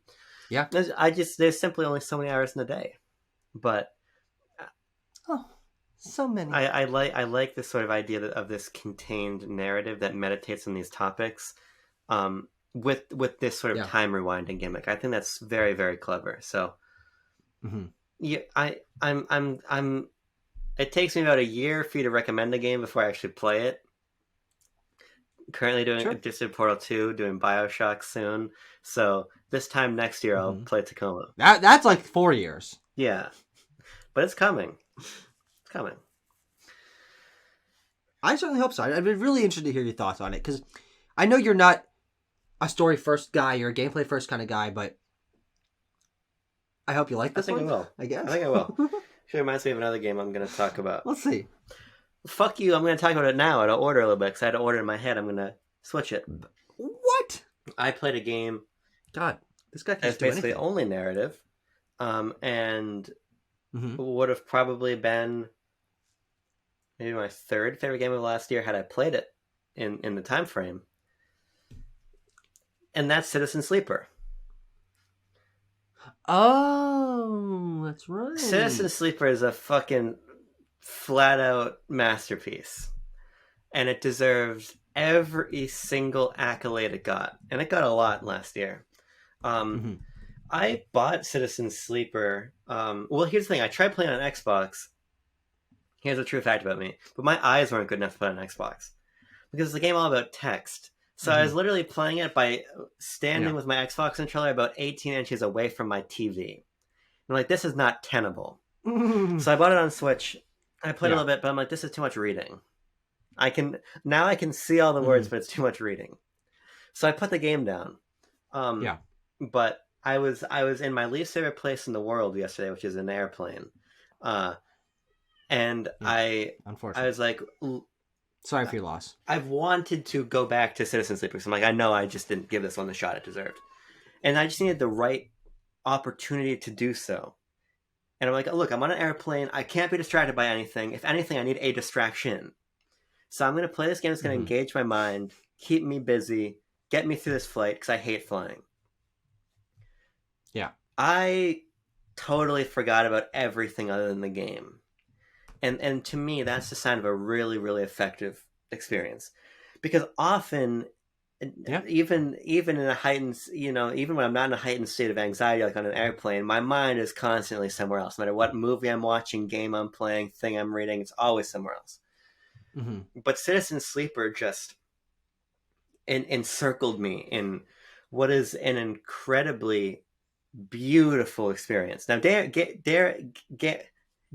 Speaker 2: Yeah.
Speaker 1: There's simply only so many hours in a day, but
Speaker 2: so many.
Speaker 1: I like this sort of idea of this contained narrative that meditates on these topics, with this sort of time rewinding gimmick. I think that's very, very clever. So, yeah, I'm. It takes me about a year for you to recommend a game before I actually play it. Currently doing Distant Portal 2, doing BioShock soon. So this time next year I'll play Tacoma.
Speaker 2: That's like 4 years.
Speaker 1: Yeah, but it's coming. It's coming.
Speaker 2: I certainly hope so. I'd be really interested to hear your thoughts on it, because I know you're not a story first guy, you're a gameplay first kind of guy, but I hope you like this one.
Speaker 1: I think I will.
Speaker 2: I guess.
Speaker 1: I think I will. Actually reminds me of another game I'm going to talk about.
Speaker 2: Let's see.
Speaker 1: Fuck you, I'm going to talk about it now. I had to order a little bit, because I had to order in my head. I'm going to switch it.
Speaker 2: What?
Speaker 1: I played a game.
Speaker 2: God, this guy can
Speaker 1: it's
Speaker 2: do
Speaker 1: basically
Speaker 2: anything.
Speaker 1: only narrative, and would have probably been maybe my third favorite game of last year had I played it in the time frame. And that's Citizen Sleeper.
Speaker 2: Oh, that's right.
Speaker 1: Citizen Sleeper is a fucking flat out masterpiece, and it deserves every single accolade it got, and it got a lot last year. I bought Citizen Sleeper. Well, here's the thing: I tried playing on Xbox. Here's a true fact about me, but my eyes weren't good enough to play on Xbox, because it's a game all about text. So I was literally playing it by standing with my Xbox controller about 18 inches away from my TV. I'm like, this is not tenable. So I bought it on Switch. I played a little bit, but I'm like, this is too much reading. I can see all the words, but it's too much reading. So I put the game down.
Speaker 2: Yeah.
Speaker 1: But I was in my least favorite place in the world yesterday, which is an airplane. Uh, and
Speaker 2: Yeah.
Speaker 1: I was
Speaker 2: Unfortunate.
Speaker 1: like,
Speaker 2: Sorry for your loss.
Speaker 1: I've wanted to go back to Citizen Sleeper. So I'm like, I know I just didn't give this one the shot it deserved. And I just needed the right opportunity to do so. And I'm like, look, I'm on an airplane. I can't be distracted by anything. If anything, I need a distraction. So I'm going to play this game that's going to engage my mind, keep me busy, get me through this flight, because I hate flying.
Speaker 2: Yeah.
Speaker 1: I totally forgot about everything other than the game. And to me, that's the sign of a really, really effective experience. Because often, even in a heightened, even when I'm not in a heightened state of anxiety, like on an airplane, my mind is constantly somewhere else. No matter what movie I'm watching, game I'm playing, thing I'm reading, it's always somewhere else. But Citizen Sleeper just encircled me in what is an incredibly beautiful experience. Now,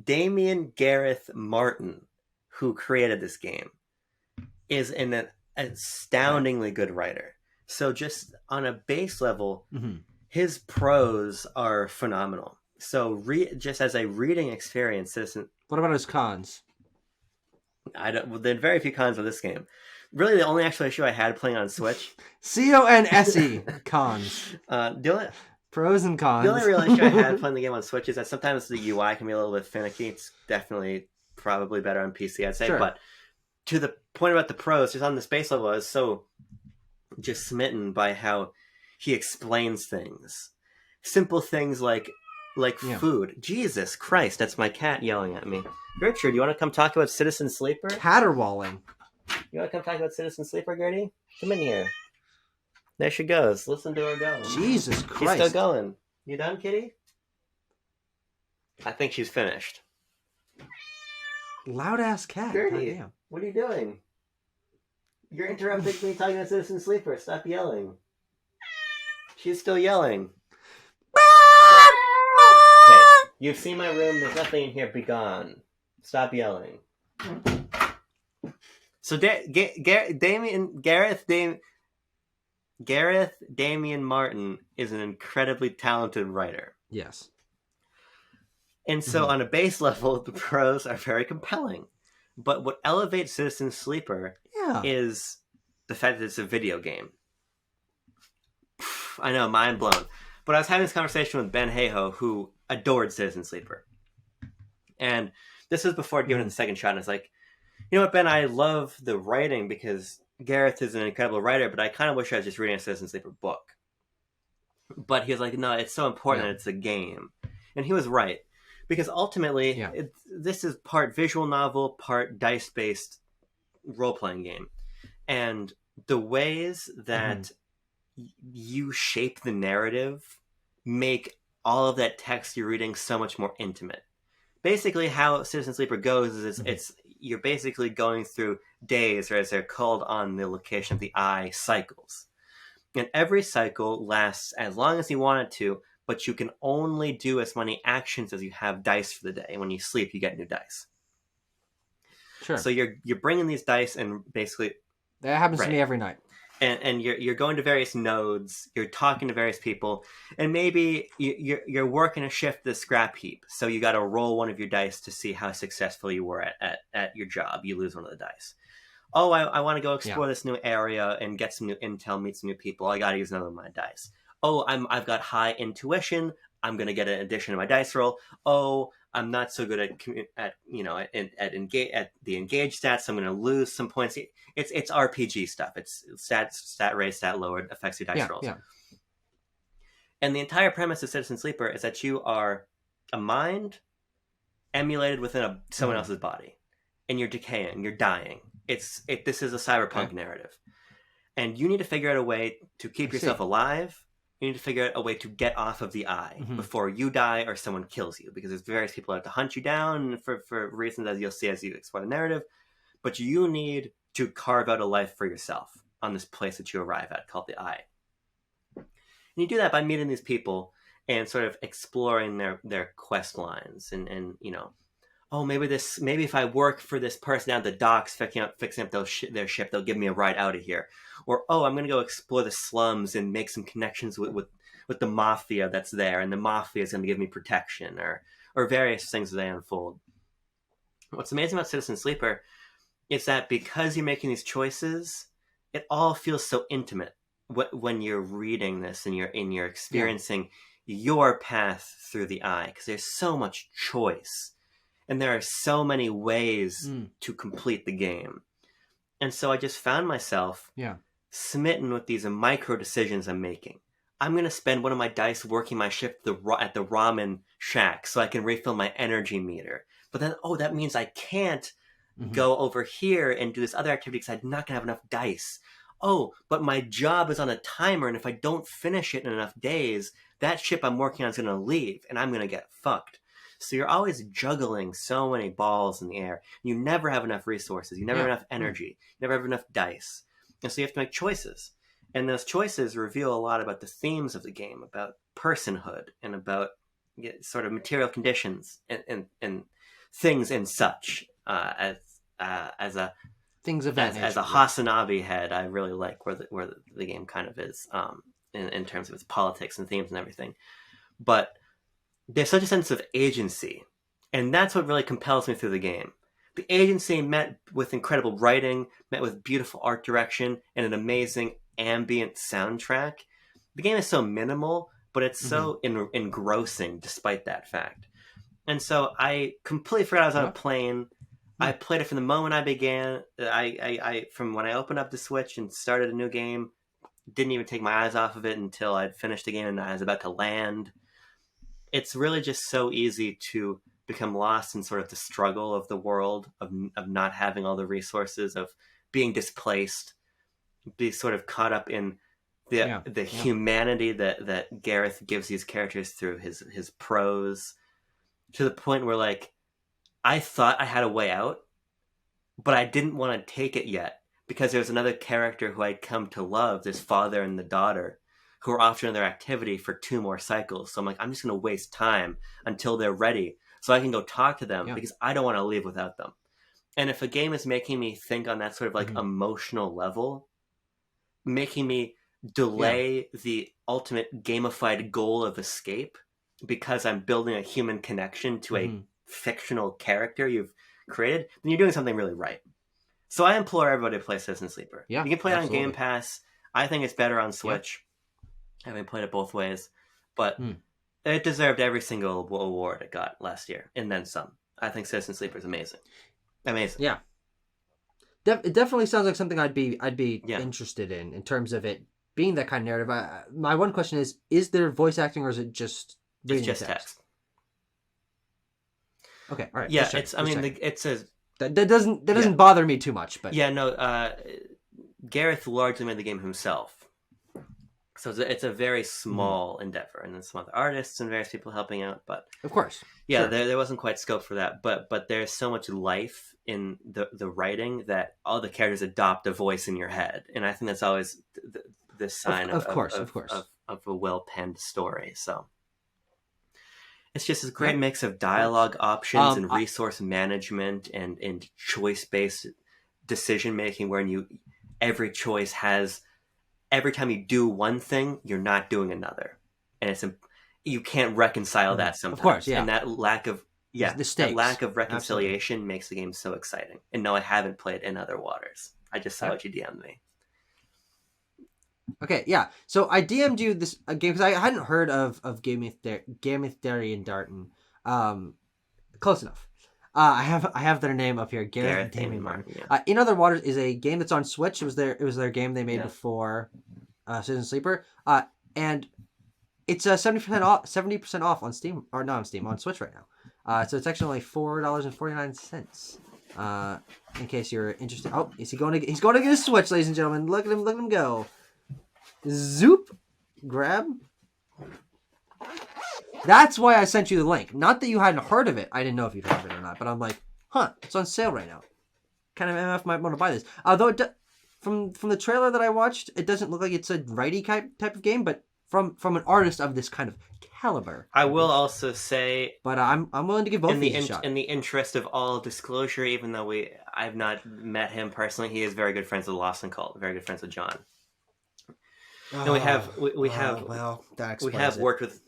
Speaker 1: Damian Gareth Martin, who created this game, is an astoundingly good writer. So just on a base level, his prose are phenomenal. So just as a reading experience,
Speaker 2: what about his cons?
Speaker 1: There are very few cons of this game. Really, the only actual issue I had playing on Switch.
Speaker 2: CONSE cons. Pros and cons.
Speaker 1: The only real issue I had playing the game on Switch is that sometimes the UI can be a little bit finicky. It's definitely probably better on PC, I'd say. Sure. But to the point about the pros, just on the space level, I was so just smitten by how he explains things. Simple things like food. Jesus Christ, that's my cat yelling at me. Gertrude, you want to come talk about Citizen Sleeper?
Speaker 2: Caterwauling.
Speaker 1: You want to come talk about Citizen Sleeper, Gertie? Come in here. There she goes. Listen to her go.
Speaker 2: Jesus Christ.
Speaker 1: She's still going. You done, kitty? I think she's finished.
Speaker 2: Loud ass cat.
Speaker 1: Gertie, what are you doing? You're interrupting me talking about Citizen Sleeper. Stop yelling. She's still yelling. Hey, you've seen my room. There's nothing in here. Be gone. Stop yelling. So Gareth Damian Martin is an incredibly talented writer.
Speaker 2: Yes.
Speaker 1: And so on a base level, the pros are very compelling. But what elevates Citizen Sleeper is the fact that it's a video game. I know, mind blown. But I was having this conversation with Ben Hayhoe, who adored Citizen Sleeper. And this was before giving it the second shot. And I was like, you know what, Ben, I love the writing because Gareth is an incredible writer, but I kind of wish I was just reading a Citizen Sleeper book. But he was like, no, it's so important that it's a game. And he was right. Because ultimately, this is part visual novel, part dice-based role-playing game. And the ways that you shape the narrative make all of that text you're reading so much more intimate. Basically, how Citizen Sleeper goes is it's you're basically going through days, or as they're called on the location of the eye, cycles. And every cycle lasts as long as you want it to, but you can only do as many actions as you have dice for the day. And when you sleep, you get new dice.
Speaker 2: Sure.
Speaker 1: So you're bringing these dice and basically...
Speaker 2: That happens to me every night.
Speaker 1: And you're going to various nodes, you're talking to various people, and maybe you're working a shift the scrap heap. So you got to roll one of your dice to see how successful you were at your job. You lose one of the dice. Oh, I want to go explore this new area and get some new intel, meet some new people. I got to use another one of my dice. Oh, I've got high intuition. I'm going to get an addition to my dice roll. Oh, I'm not so good at the engage stats. So I'm going to lose some points. It's RPG stuff. It's stat raise, stat lowered, affects your dice rolls. Yeah. And the entire premise of Citizen Sleeper is that you are a mind emulated within someone else's body, and you're decaying, you're dying. This is a cyberpunk narrative, and you need to figure out a way to keep yourself alive. You need to figure out a way to get off of the eye before you die or someone kills you, because there's various people that have to hunt you down for reasons as you'll see as you explore the narrative. But you need to carve out a life for yourself on this place that you arrive at called the eye. And you do that by meeting these people and sort of exploring their quest lines and oh, maybe if I work for this person down at the docks fixing up their ship, they'll give me a ride out of here. Or, oh, I'm gonna go explore the slums and make some connections with the mafia that's there, and the mafia is gonna give me protection, or various things as they unfold. What's amazing about Citizen Sleeper is that because you're making these choices, it all feels so intimate when you're reading this and you're experiencing your path through the eye, because there's so much choice and there are so many ways to complete the game. And so I just found myself smitten with these micro decisions I'm making. I'm going to spend one of my dice working my ship at the ramen shack so I can refill my energy meter. But then, that means I can't go over here and do this other activity because I'm not going to have enough dice. Oh, but my job is on a timer, and if I don't finish it in enough days, that ship I'm working on is going to leave, and I'm going to get fucked. So you're always juggling so many balls in the air. You never have enough resources. You never have enough energy. You never have enough dice. And so you have to make choices. And those choices reveal a lot about the themes of the game, about personhood, and about sort of material conditions and things and such. As a
Speaker 2: things of that nature.
Speaker 1: As a Hasanabe head, I really like where the game kind of is in terms of its politics and themes and everything. But there's such a sense of agency, and that's what really compels me through the game. The agency met with incredible writing, met with beautiful art direction, and an amazing ambient soundtrack. The game is so minimal, but it's so engrossing despite that fact. And so I completely forgot I was on a plane. I played it from the moment I began. From when I opened up the Switch and started a new game, didn't even take my eyes off of it until I'd finished the game and I was about to land. It's really just so easy to become lost in sort of the struggle of the world, of not having all the resources, of being displaced, be sort of caught up in the humanity that Gareth gives these characters through his prose, to the point where, like, I thought I had a way out, but I didn't want to take it yet because there was another character who I'd come to love, this father and the daughter, who are off to another activity for 2 more cycles. So I'm like, I'm just going to waste time until they're ready so I can go talk to them because I don't want to leave without them. And if a game is making me think on that sort of like emotional level, making me delay the ultimate gamified goal of escape because I'm building a human connection to a fictional character you've created, then you're doing something really right. So I implore everybody to play Citizen Sleeper. You can play it on Game Pass. I think it's better on Switch. Having played it both ways, but it deserved every single award it got last year, and then some. I think Citizen Sleeper is amazing. Yeah.
Speaker 2: It definitely sounds like something I'd be interested in terms of it being that kind of narrative. My one question is there voice acting, or is it just
Speaker 1: it's just text?
Speaker 2: Okay, all right.
Speaker 1: Yeah, it's a
Speaker 2: that doesn't bother me too much, but
Speaker 1: Gareth largely made the game himself. So it's a very small endeavor, and then some other artists and various people helping out. But
Speaker 2: of course,
Speaker 1: there wasn't quite scope for that. But there's so much life in the writing that all the characters adopt a voice in your head, and I think that's always the sign of a well penned story. So it's just this great mix of dialogue options and resource management and choice based decision making, where every choice has. Every time you do one thing, you're not doing another, and you can't reconcile that sometimes.
Speaker 2: Of course,
Speaker 1: and that lack of reconciliation makes the game so exciting. And no, I haven't played In Other Waters. I just saw what you DM'd me.
Speaker 2: Okay, yeah. So I DM'd you this game because I hadn't heard of Game Theory and Darton. Close enough. I have their name up here, Gareth and Damien Martin. Yeah. In Other Waters is a game that's on Switch. It was their game they made before Citizen Sleeper, and it's 70% off on Steam, or not on Steam, on Switch right now. So it's actually only $4.49. In case you're interested. Oh, he's going to get his Switch, ladies and gentlemen. Look at him go. Zoop, grab. That's why I sent you the link. Not that you hadn't heard of it. I didn't know if you'd heard of it or not. But I'm like, it's on sale right now. Kind of MF might want to buy this. Although from the trailer that I watched, it doesn't look like it's a righty type of game. But from an artist of this kind of caliber.
Speaker 1: I will also say,
Speaker 2: but I'm willing to give both these a shot.
Speaker 1: In the interest of all disclosure, even though I've not met him personally, he is very good friends with Lawson Cult, very good friends with John. And we have worked with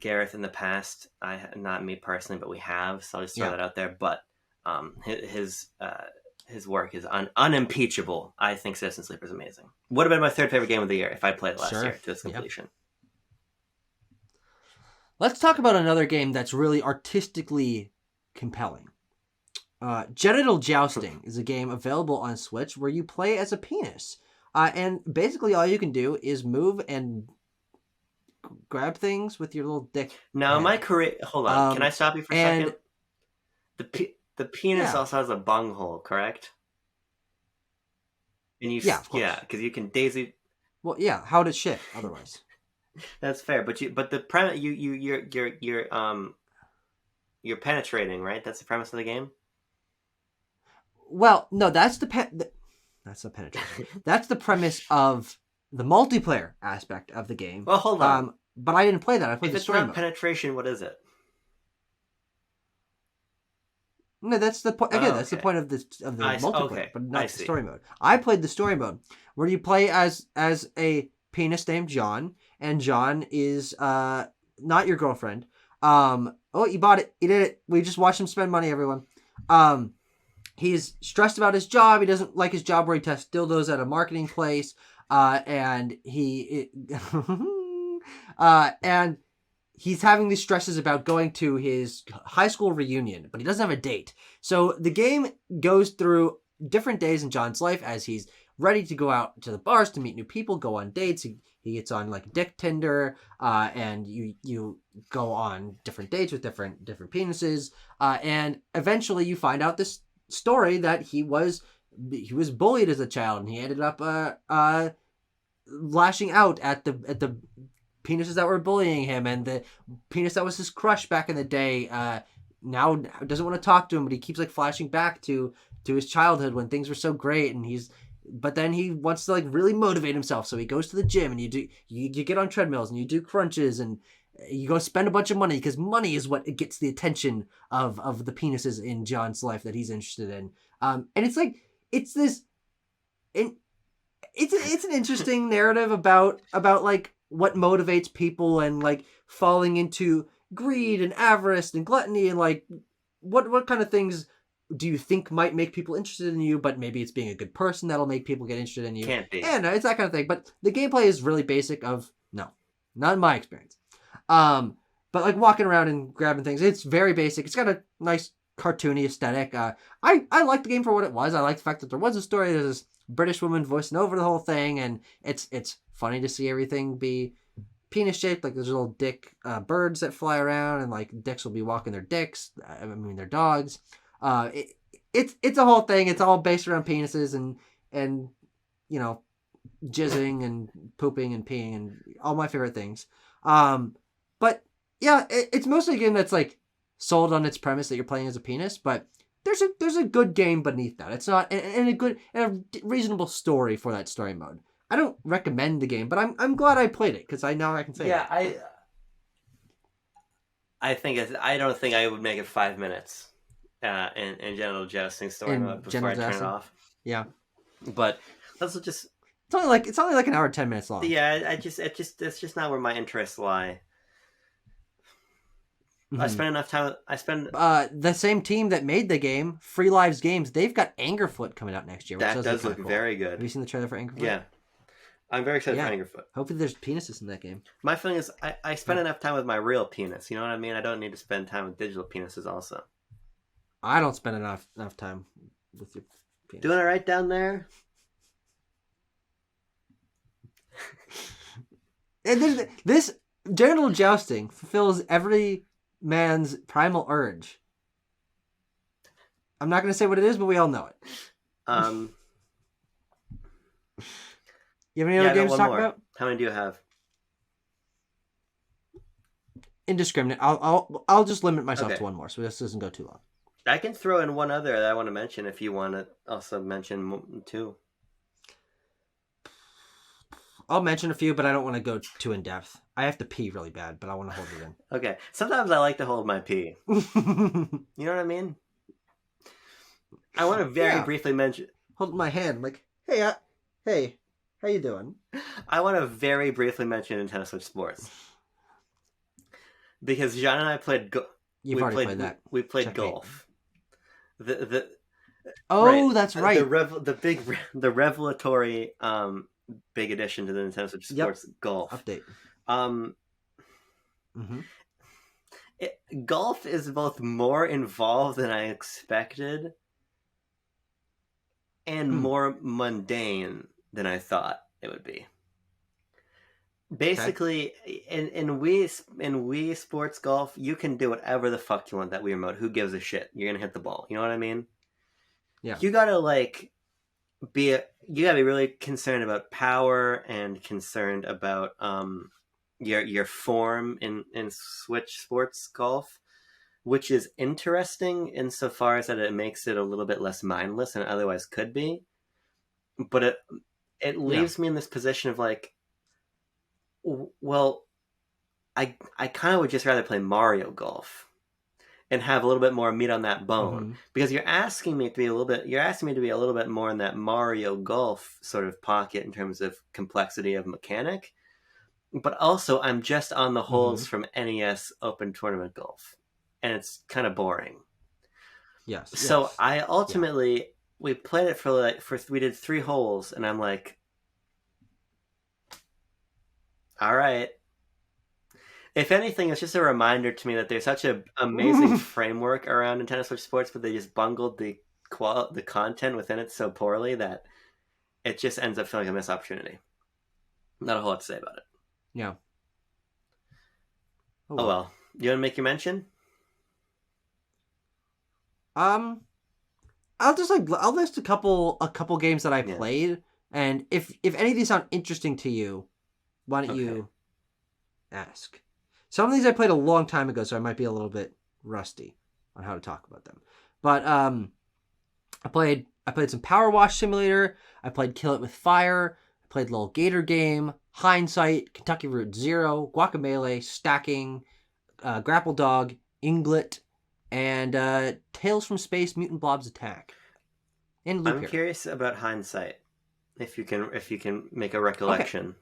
Speaker 1: Gareth in the past. Not me personally, but we have. So I'll just throw that out there. But his work is unimpeachable. I think Citizen Sleeper is amazing. Would have been my third favorite game of the year if I played it last year to its completion. Yep.
Speaker 2: Let's talk about another game that's really artistically compelling. Genital Jousting is a game available on Switch where you play as a penis. And basically all you can do is move and grab things with your little dick.
Speaker 1: Now, my career... Hold on. Can I stop you for a second? The penis also has a bunghole, correct? And you, of course. Yeah, because you can daisy...
Speaker 2: Well, yeah, how does shit otherwise?
Speaker 1: That's fair, but the premise you're penetrating, right? That's the premise of the game.
Speaker 2: Well, no, that's the penetration. That's the premise of the multiplayer aspect of the game.
Speaker 1: Well, hold on.
Speaker 2: But I didn't play that. I played the story mode.
Speaker 1: If it's not penetration, what is it?
Speaker 2: No, that's the point. Again, that's the point of the multiplayer, but not the story mode. I played the story mode where you play as a penis named John, and John is not your girlfriend. You bought it. You did it. We just watched him spend money, everyone. He's stressed about his job. He doesn't like his job where he tests dildos at a marketing place. And he's having these stresses about going to his high school reunion, but he doesn't have a date. So the game goes through different days in John's life as he's ready to go out to the bars to meet new people, go on dates. He gets on like Dick Tinder, and you go on different dates with different penises, and eventually you find out this story that he was bullied as a child, and he ended up lashing out at the penises that were bullying him, and the penis that was his crush back in the day now doesn't want to talk to him, but he keeps like flashing back to his childhood when things were so great, and but then he wants to like really motivate himself, so he goes to the gym, and you get on treadmills and you do crunches, and you go spend a bunch of money because money is what gets the attention of the penises in John's life that he's interested in. And it's like it's an interesting narrative about like what motivates people and like falling into greed and avarice and gluttony, and like what kind of things do you think might make people interested in you, but maybe it's being a good person that'll make people get interested in you.
Speaker 1: Can't be.
Speaker 2: Yeah, no, it's that kind of thing. But the gameplay is really basic not in my experience. But like walking around and grabbing things, it's very basic. It's got a nice cartoony aesthetic. I liked the game for what it was. I like the fact that there was a story. There's this British woman voicing over the whole thing, and it's funny to see everything be penis shaped. Like there's little dick birds that fly around, and like dicks will be walking their dicks. I mean their dogs. It's a whole thing. It's all based around penises and you know, jizzing and pooping and peeing and all my favorite things. But yeah, it's mostly a game that's like sold on its premise that you're playing as a penis, but there's a good game beneath that. It's not and a reasonable story for that story mode. I don't recommend the game, but I'm glad I played it because I can say
Speaker 1: that. I don't think I would make it 5 minutes in genital jousting story mode before I turn it off.
Speaker 2: Yeah,
Speaker 1: but let's just.
Speaker 2: It's only like an hour 10 minutes long.
Speaker 1: Yeah, it's just not where my interests lie. Mm-hmm. I spend enough time.
Speaker 2: The same team that made the game, Free Lives Games. They've got Angerfoot coming out next year. Which
Speaker 1: does look cool. Very good.
Speaker 2: Have you seen the trailer for Angerfoot?
Speaker 1: Yeah, I'm very excited for Angerfoot.
Speaker 2: Hopefully, there's penises in that game.
Speaker 1: My feeling is, I spend enough time with my real penis. You know what I mean? I don't need to spend time with digital penises. Also,
Speaker 2: I don't spend enough time with your penis.
Speaker 1: Doing it right down there.
Speaker 2: And this genital jousting fulfills every man's primal urge. I'm not going to say what it is, but we all know it. You have any other games to talk about?
Speaker 1: How many do you have?
Speaker 2: Indiscriminate. I'll just limit myself to one more, so this doesn't go too long.
Speaker 1: I can throw in one other that I want to mention if you want to also mention two.
Speaker 2: I'll mention a few, but I don't want to go too in depth. I have to pee really bad, but I want to hold it
Speaker 1: Okay. Sometimes I like to hold my pee.
Speaker 2: in.
Speaker 1: You know what I mean? I want to very briefly mention.
Speaker 2: Hold my hand, like, hey, hey, how you doing?
Speaker 1: I want to very briefly mention Nintendo Switch Sports because John and I played.
Speaker 2: You've already played that.
Speaker 1: We played
Speaker 2: Checkmate.
Speaker 1: golf. The
Speaker 2: That's right.
Speaker 1: The revelatory big addition to the Nintendo Switch Sports golf
Speaker 2: update.
Speaker 1: Golf is both more involved than I expected and more mundane than I thought it would be. Basically, in Wii Sports Golf, you can do whatever the fuck you want that Wii remote. Who gives a shit? You're gonna hit the ball. You know what I mean?
Speaker 2: Yeah.
Speaker 1: You gotta be really concerned about power and concerned about your form in Switch Sports Golf, which is interesting insofar as that it makes it a little bit less mindless than it otherwise could be. But it leaves me in this position of like, well, I kind of would just rather play Mario Golf and have a little bit more meat on that bone because you're asking me to be a little bit more in that Mario Golf sort of pocket in terms of complexity of mechanic, but also I'm just on the holes from NES Open Tournament Golf, and it's kind of boring.
Speaker 2: Yes.
Speaker 1: So I ultimately we played it we did 3 holes, and I'm like, all right. If anything, it's just a reminder to me that there's such an amazing framework around Nintendo Switch Sports, but they just bungled the content within it so poorly that it just ends up feeling like a missed opportunity. Not a whole lot to say about it.
Speaker 2: Yeah.
Speaker 1: Oh well. You want to make your mention?
Speaker 2: I'll list a couple games that I played, and if any of these sound interesting to you, why don't you ask? Some of these I played a long time ago, so I might be a little bit rusty on how to talk about them. But I played some Power Wash Simulator. I played Kill It With Fire. I played Little Gator Game, Hindsight, Kentucky Route Zero, Guacamelee, Stacking, Grapple Dog, Inglet, and Tales from Space: Mutant Blobs Attack. And Loop
Speaker 1: I'm
Speaker 2: Hero.
Speaker 1: curious about Hindsight. If you can make a recollection.
Speaker 2: Okay.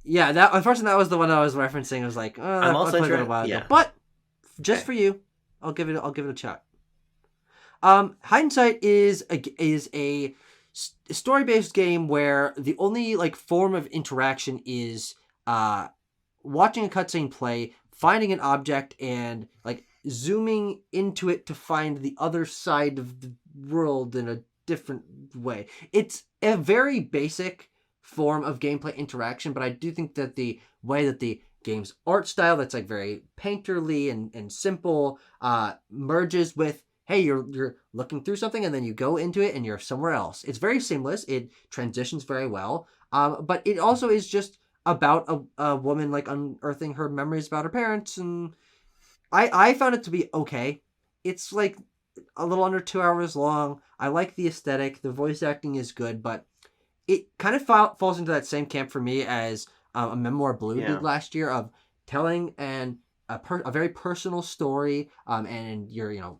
Speaker 2: Yeah, unfortunately that was the one I was referencing. I was like,
Speaker 1: I'm also
Speaker 2: played that a while ago. But just for you, I'll give it a shot. Hindsight is a story-based game where the only form of interaction is watching a cutscene play, finding an object, and zooming into it to find the other side of the world in a different way. It's a very basic form of gameplay interaction, but I do think that the way that the game's art style, that's very painterly and simple, merges with, hey, you're looking through something and then you go into it and you're somewhere else. It's very seamless. It transitions very well, but it also is just about a woman unearthing her memories about her parents, and I found it to be okay. It's a little under 2 hours long. I like the aesthetic. The voice acting is good, but it kind of falls into that same camp for me as a Memoir Blue did last year, of telling a very personal story, and you're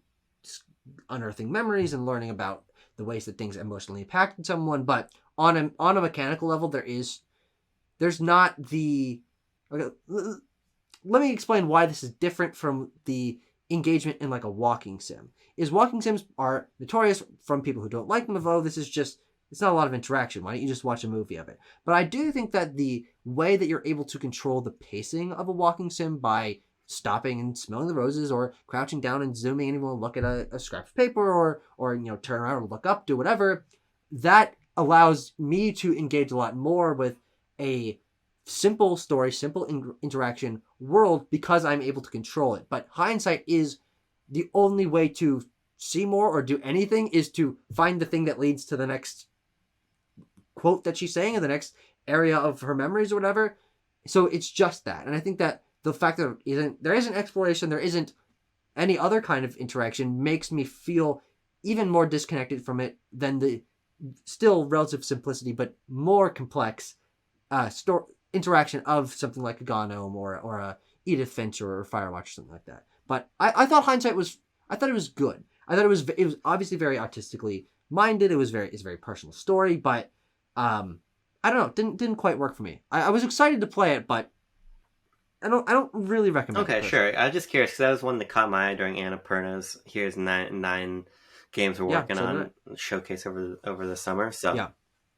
Speaker 2: unearthing memories and learning about the ways that things emotionally impacted someone. But on a mechanical level, there's not the. Okay, let me explain why this is different from the engagement in a walking sim. Walking sims are notorious from people who don't like them of, this is just. It's not a lot of interaction. Why don't you just watch a movie of it? But I do think that the way that you're able to control the pacing of a walking sim by stopping and smelling the roses, or crouching down and zooming and even look at a scrap of paper, or turn around and look up, do whatever, that allows me to engage a lot more with a simple story, simple interaction world, because I'm able to control it. But Hindsight is the only way to see more or do anything is to find the thing that leads to the next quote that she's saying in the next area of her memories or whatever. So it's just that. And I think that the fact that there isn't exploration, there isn't any other kind of interaction, makes me feel even more disconnected from it than the still relative simplicity, but more complex interaction of something like a Gnome or a Edith Finch or Firewatch or something like that. But I thought I thought it was good. I thought it was obviously very artistically minded. It's a very personal story, but I don't know, didn't quite work for me. I was excited to play it, but I don't really recommend it.
Speaker 1: Okay,
Speaker 2: Personally.
Speaker 1: sure. I was just curious because that was one that caught my eye during Annapurna's Here's nine games we're working
Speaker 2: so
Speaker 1: on showcase over the summer. So
Speaker 2: yeah,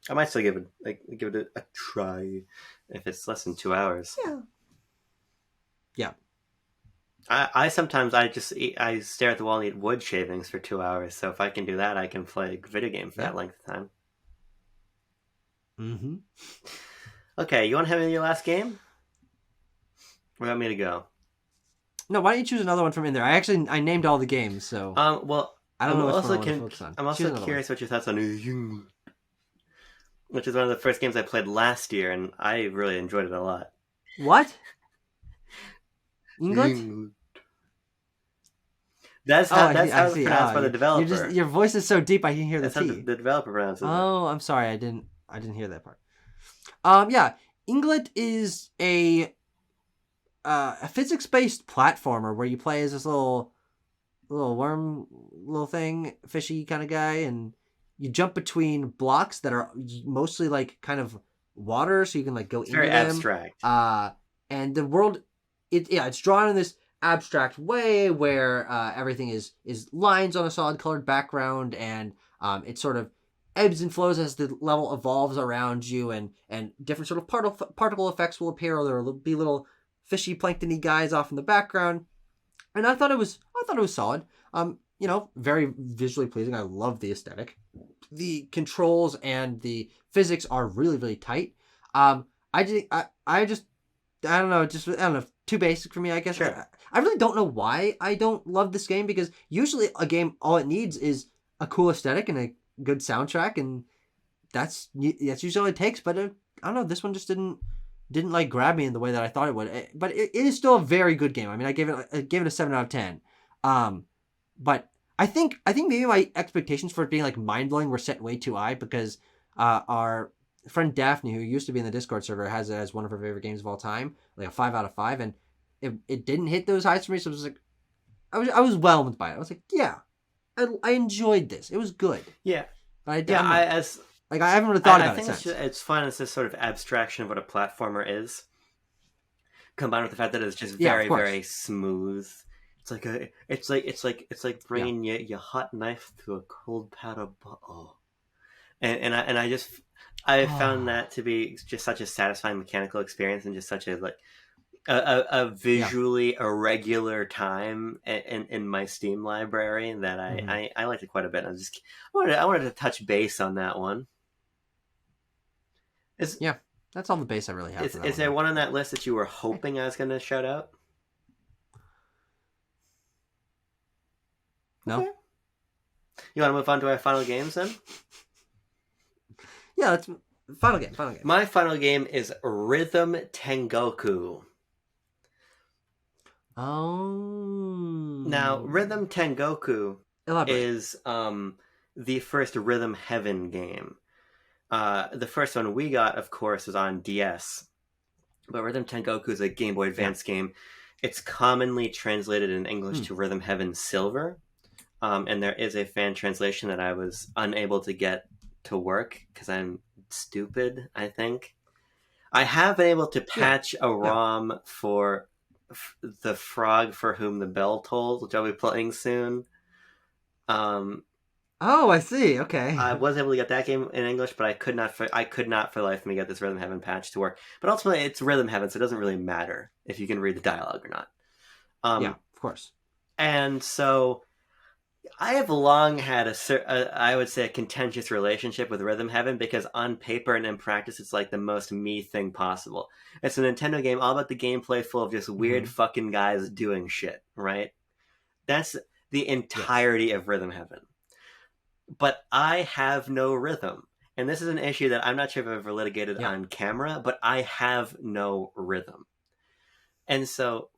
Speaker 1: I might still give it a try if it's less than 2 hours.
Speaker 2: yeah.
Speaker 1: I sometimes I stare at the wall and eat wood shavings for 2 hours. So if I can do that, I can play a video game for that length of time.
Speaker 2: Mm-hmm.
Speaker 1: Okay, you want to have your last game? Where do you want me to go?
Speaker 2: No, why don't you choose another one from in there? I named all the games, so
Speaker 1: Well,
Speaker 2: I don't know which one I want to focus on.
Speaker 1: I'm also curious what your thoughts on which is one of the first games I played last year, and I really enjoyed it a lot.
Speaker 2: What? England?
Speaker 1: That's how it's pronounced by the developer.
Speaker 2: Your voice is so deep I can hear the
Speaker 1: That's how
Speaker 2: T.
Speaker 1: the developer pronounces it.
Speaker 2: Oh, I'm sorry, I didn't hear that part. Yeah, England is a physics-based platformer where you play as this little worm, little thing, fishy kind of guy, and you jump between blocks that are mostly like kind of water, so you can like go into them.
Speaker 1: Very abstract.
Speaker 2: And the world, it's drawn in this abstract way where everything is lines on a solid colored background, and it sort of ebbs and flows as the level evolves around you, and different sort of particle effects will appear, or there will be little fishy planktony guys off in the background. And I thought it was solid. Very visually pleasing. I love the aesthetic. The controls and the physics are really, really tight. I don't know, too basic for me, I guess.
Speaker 1: Sure.
Speaker 2: I really don't know why I don't love this game, because usually a game, all it needs is a cool aesthetic and a good soundtrack, and that's usually all it takes. But I don't know, this one just didn't like grab me in the way that I thought it would. But it is still a very good game. I mean, I gave it a 7 out of 10. But I think maybe my expectations for it being like mind blowing were set way too high, because our friend Daphne, who used to be in the Discord server, has it as one of her favorite games of all time, like a 5 out of 5, and it didn't hit those heights for me. So it was like, I was whelmed by it. I was like, yeah, I enjoyed this. It was good.
Speaker 1: Yeah,
Speaker 2: but
Speaker 1: I
Speaker 2: haven't really thought about it.
Speaker 1: I think it's fun as this sort of abstraction of what a platformer is, combined with the fact that it's just very, very smooth. It's like bringing your hot knife to a cold pad of butter. And I found that to be just such a satisfying mechanical experience, and just such a visually irregular time in my Steam library that I liked it quite a bit. I wanted to touch base on that one.
Speaker 2: That's all the base I really have.
Speaker 1: Is there one on that list that you were hoping I was going to shout out?
Speaker 2: No.
Speaker 1: Okay. You want to move on to our final games then?
Speaker 2: Yeah, that's final game.
Speaker 1: My final game is Rhythm Tengoku.
Speaker 2: Oh.
Speaker 1: Now, Rhythm Tengoku is the first Rhythm Heaven game. The first one we got, of course, was on DS. But Rhythm Tengoku is a Game Boy Advance game. It's commonly translated in English to Rhythm Heaven Silver. And there is a fan translation that I was unable to get to work because I'm stupid, I think. I have been able to patch a ROM for the Frog for Whom the Bell Tolls, which I'll be playing soon.
Speaker 2: Oh, I see. Okay.
Speaker 1: I was able to get that game in English, but I could not for the life of me get this Rhythm Heaven patch to work. But ultimately, it's Rhythm Heaven, so it doesn't really matter if you can read the dialogue or not.
Speaker 2: Yeah, of course.
Speaker 1: And so I have long had I would say a contentious relationship with Rhythm Heaven, because on paper and in practice, it's like the most me thing possible. It's a Nintendo game all about the gameplay, full of just weird fucking guys doing shit, right? That's the entirety of Rhythm Heaven. But I have no rhythm. And this is an issue that I'm not sure if I've ever litigated on camera, but I have no rhythm. And so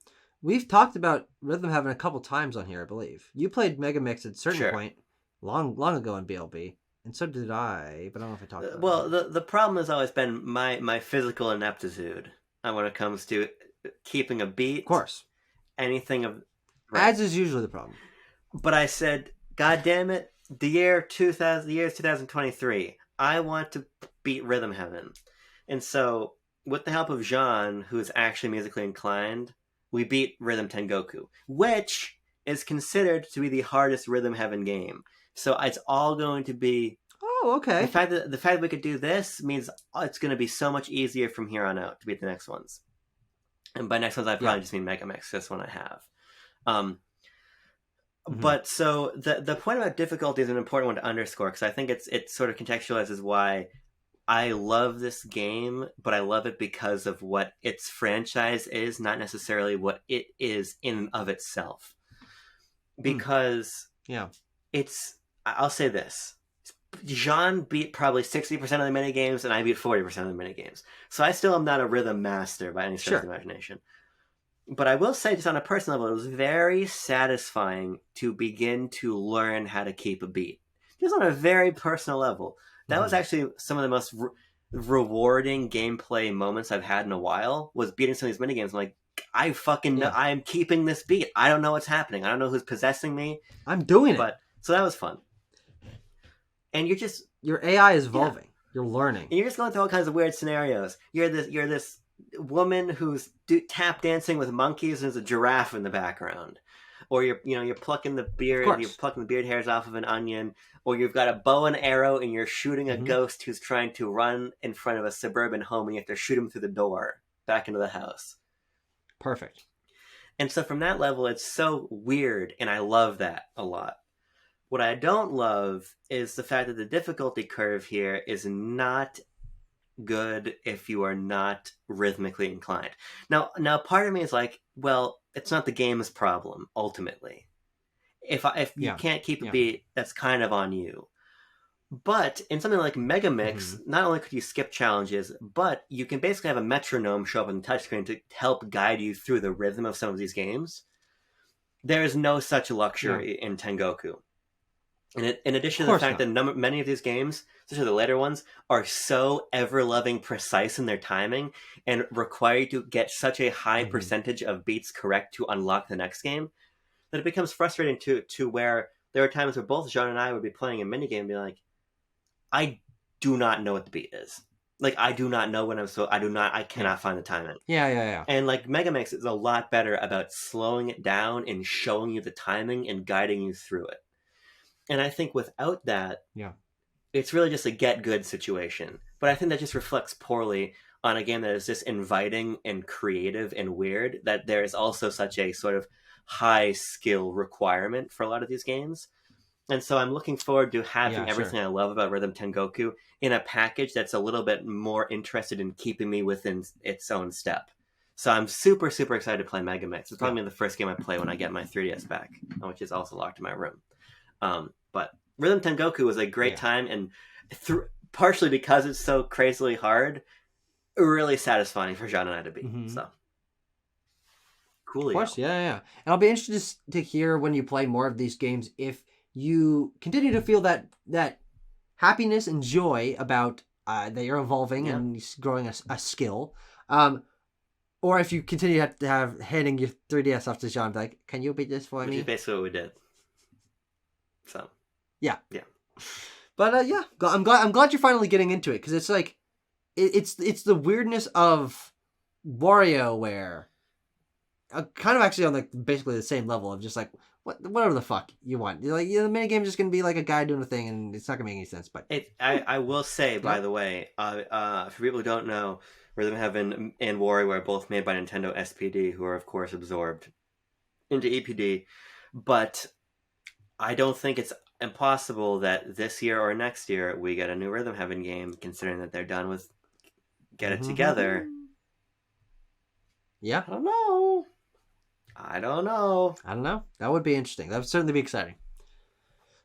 Speaker 2: we've talked about Rhythm Heaven a couple times on here, I believe. You played Mega Mix at a certain point, long ago in BLB. And so did I, but I don't know if I talked about
Speaker 1: Well,
Speaker 2: it.
Speaker 1: the problem has always been my physical ineptitude when it comes to keeping a
Speaker 2: Of
Speaker 1: beat,
Speaker 2: course.
Speaker 1: anything of right.
Speaker 2: Ads is usually the problem.
Speaker 1: But I said, God damn it, the year 2000, the year is 2023. I want to beat Rhythm Heaven. And so, with the help of Jean, who is actually musically inclined, we beat Rhythm Tengoku, which is considered to be the hardest Rhythm Heaven game. So it's all going to be
Speaker 2: Oh, okay.
Speaker 1: the fact that we could do this means it's going to be so much easier from here on out to beat the next ones. And by next ones, I probably just mean Mega Mix. This one I have. But so the point about difficulty is an important one to underscore because I think it sort of contextualizes why I love this game, but I love it because of what its franchise is, not necessarily what it is in and of itself. Because it's, I'll say this. Jean beat probably 60% of the minigames, and I beat 40% of the minigames. So I still am not a rhythm master by any stretch of the imagination. But I will say, just on a personal level, it was very satisfying to begin to learn how to keep a beat. Just on a very personal level. That was actually some of the most rewarding gameplay moments I've had in a while, was beating some of these minigames. I'm like, I fucking know, I'm keeping this beat. I don't know what's happening. I don't know who's possessing me.
Speaker 2: I'm doing it.
Speaker 1: So that was fun. And you're just...
Speaker 2: Your AI is evolving. You're learning.
Speaker 1: And you're just going through all kinds of weird scenarios. You're this woman who's tap dancing with monkeys and there's a giraffe in the background. Or you're plucking the beard hairs off of an onion. Or you've got a bow and arrow and you're shooting a ghost who's trying to run in front of a suburban home and you have to shoot him through the door back into the house.
Speaker 2: Perfect.
Speaker 1: And so from that level, it's so weird, and I love that a lot. What I don't love is the fact that the difficulty curve here is not good if you are not rhythmically inclined. Now part of me is like, well, it's not the game's problem, ultimately. If you can't keep a beat, that's kind of on you. But in something like Mega Mix, not only could you skip challenges, but you can basically have a metronome show up on the touchscreen to help guide you through the rhythm of some of these games. There is no such luxury in Tengoku. And in addition to the fact that many of these games, especially the later ones, are so ever-loving precise in their timing and require you to get such a high percentage of beats correct to unlock the next game, that it becomes frustrating to where there are times where both Jean and I would be playing a minigame and be like, I do not know what the beat is. Like, I do not know when I cannot find the timing.
Speaker 2: Yeah.
Speaker 1: And like Mega Mix is a lot better about slowing it down and showing you the timing and guiding you through it. And I think without that, it's really just a get good situation. But I think that just reflects poorly on a game that is just inviting and creative and weird, that there is also such a sort of high skill requirement for a lot of these games. And so I'm looking forward to having everything I love about Rhythm Tengoku in a package that's a little bit more interested in keeping me within its own step. So I'm super, super excited to play Mega Mix. It's probably the first game I play when I get my 3DS back, which is also locked in my room. But Rhythm Tengoku was a great time, and partially because it's so crazily hard, really satisfying for John and I to beat. So cool.
Speaker 2: Of course, yeah. And I'll be interested to hear when you play more of these games if you continue to feel that happiness and joy about that you're evolving and growing a skill, or if you continue to have handing your 3DS off to John, like, can you beat this for me?
Speaker 1: Which is basically what we did. So
Speaker 2: yeah. But I'm glad you're finally getting into it, because it's like it's the weirdness of WarioWare, kind of actually on like basically the same level of just like whatever the fuck you want. You're like, the minigame is just gonna be like a guy doing a thing, and it's not gonna make any sense. But
Speaker 1: I will say, by the way, for people who don't know, Rhythm Heaven and WarioWare are both made by Nintendo SPD, who are of course absorbed into EPD, but I don't think it's impossible that this year or next year we get a new Rhythm Heaven game, considering that they're done with Get It Together.
Speaker 2: Yeah.
Speaker 1: I don't know.
Speaker 2: That would be interesting. That would certainly be exciting.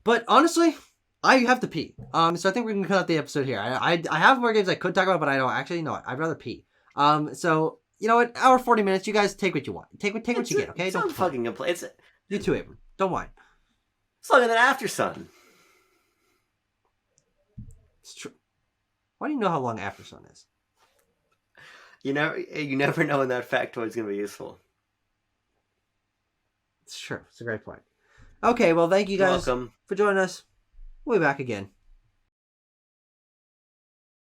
Speaker 2: But honestly, I have to pee. So I think we can cut out the episode here. I have more games I could talk about, but I don't actually know. I'd rather pee. So you know what? Hour 40 minutes. You guys take what you want. Take what you get. Okay.
Speaker 1: Don't fucking complain.
Speaker 2: You too, Abram. Don't whine.
Speaker 1: It's longer than After Sun.
Speaker 2: It's true. Why do you know how long After Sun is?
Speaker 1: You never know when that factoid is going to be useful.
Speaker 2: It's true. It's a great point. Okay, well, thank you guys
Speaker 1: Welcome.
Speaker 2: for joining us. We'll be back again.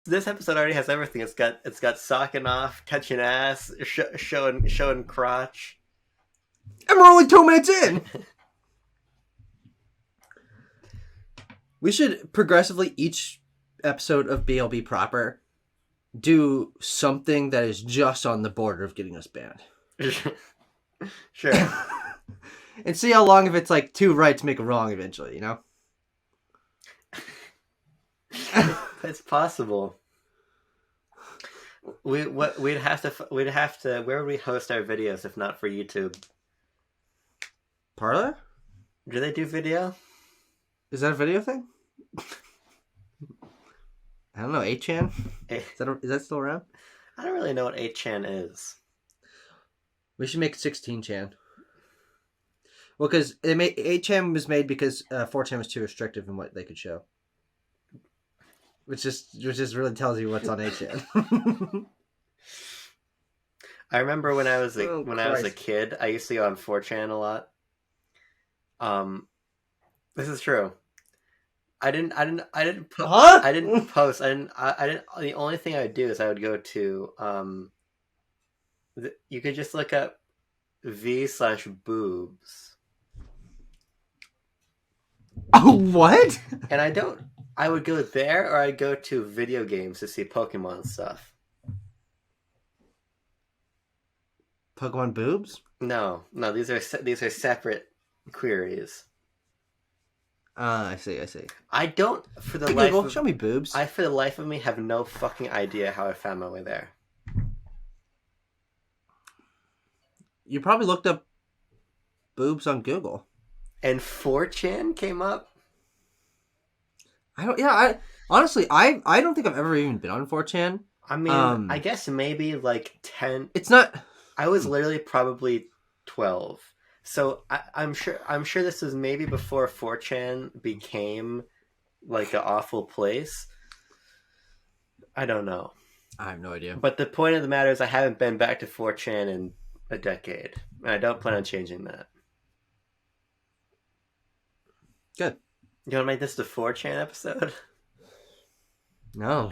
Speaker 1: This episode already has everything. It's got socking off, touching ass, showing crotch.
Speaker 2: And we're only 2 minutes in. We should progressively, each episode of BLB proper, do something that is just on the border of getting us banned.
Speaker 1: Sure.
Speaker 2: And see how long, if it's like two rights make a wrong eventually, you know?
Speaker 1: It's possible. We'd have to where would we host our videos if not for YouTube?
Speaker 2: Parlor?
Speaker 1: Do they do video?
Speaker 2: Is that a video thing? I don't know. 8chan? Is that still around?
Speaker 1: I don't really know what 8chan is.
Speaker 2: We should make 16chan. Well, because 8chan was made because 4chan was too restrictive in what they could show. Which just really tells you what's on 8chan.
Speaker 1: I remember when I was a kid, I used to go on 4chan a lot. This is true. I didn't post. The only thing I would do is I would go to you could just look up v/boobs.
Speaker 2: Oh, what?
Speaker 1: And I would go there, or I'd go to video games to see Pokemon stuff.
Speaker 2: Pokemon boobs?
Speaker 1: No, these are separate queries.
Speaker 2: I see.
Speaker 1: I don't, for the
Speaker 2: Hey,
Speaker 1: life
Speaker 2: Google,
Speaker 1: of,
Speaker 2: show me boobs.
Speaker 1: I, for the life of me, have no fucking idea how I found my way there.
Speaker 2: You probably looked up boobs on Google.
Speaker 1: And 4chan came up?
Speaker 2: Honestly, I don't think I've ever even been on 4chan.
Speaker 1: I mean, I guess maybe like 10.
Speaker 2: It's not.
Speaker 1: I was literally probably 12. So I'm sure this was maybe before 4chan became like an awful place. I don't know.
Speaker 2: I have no idea.
Speaker 1: But the point of the matter is I haven't been back to 4chan in a decade. And I don't plan on changing that.
Speaker 2: Good.
Speaker 1: You want to make this the 4chan episode?
Speaker 2: No.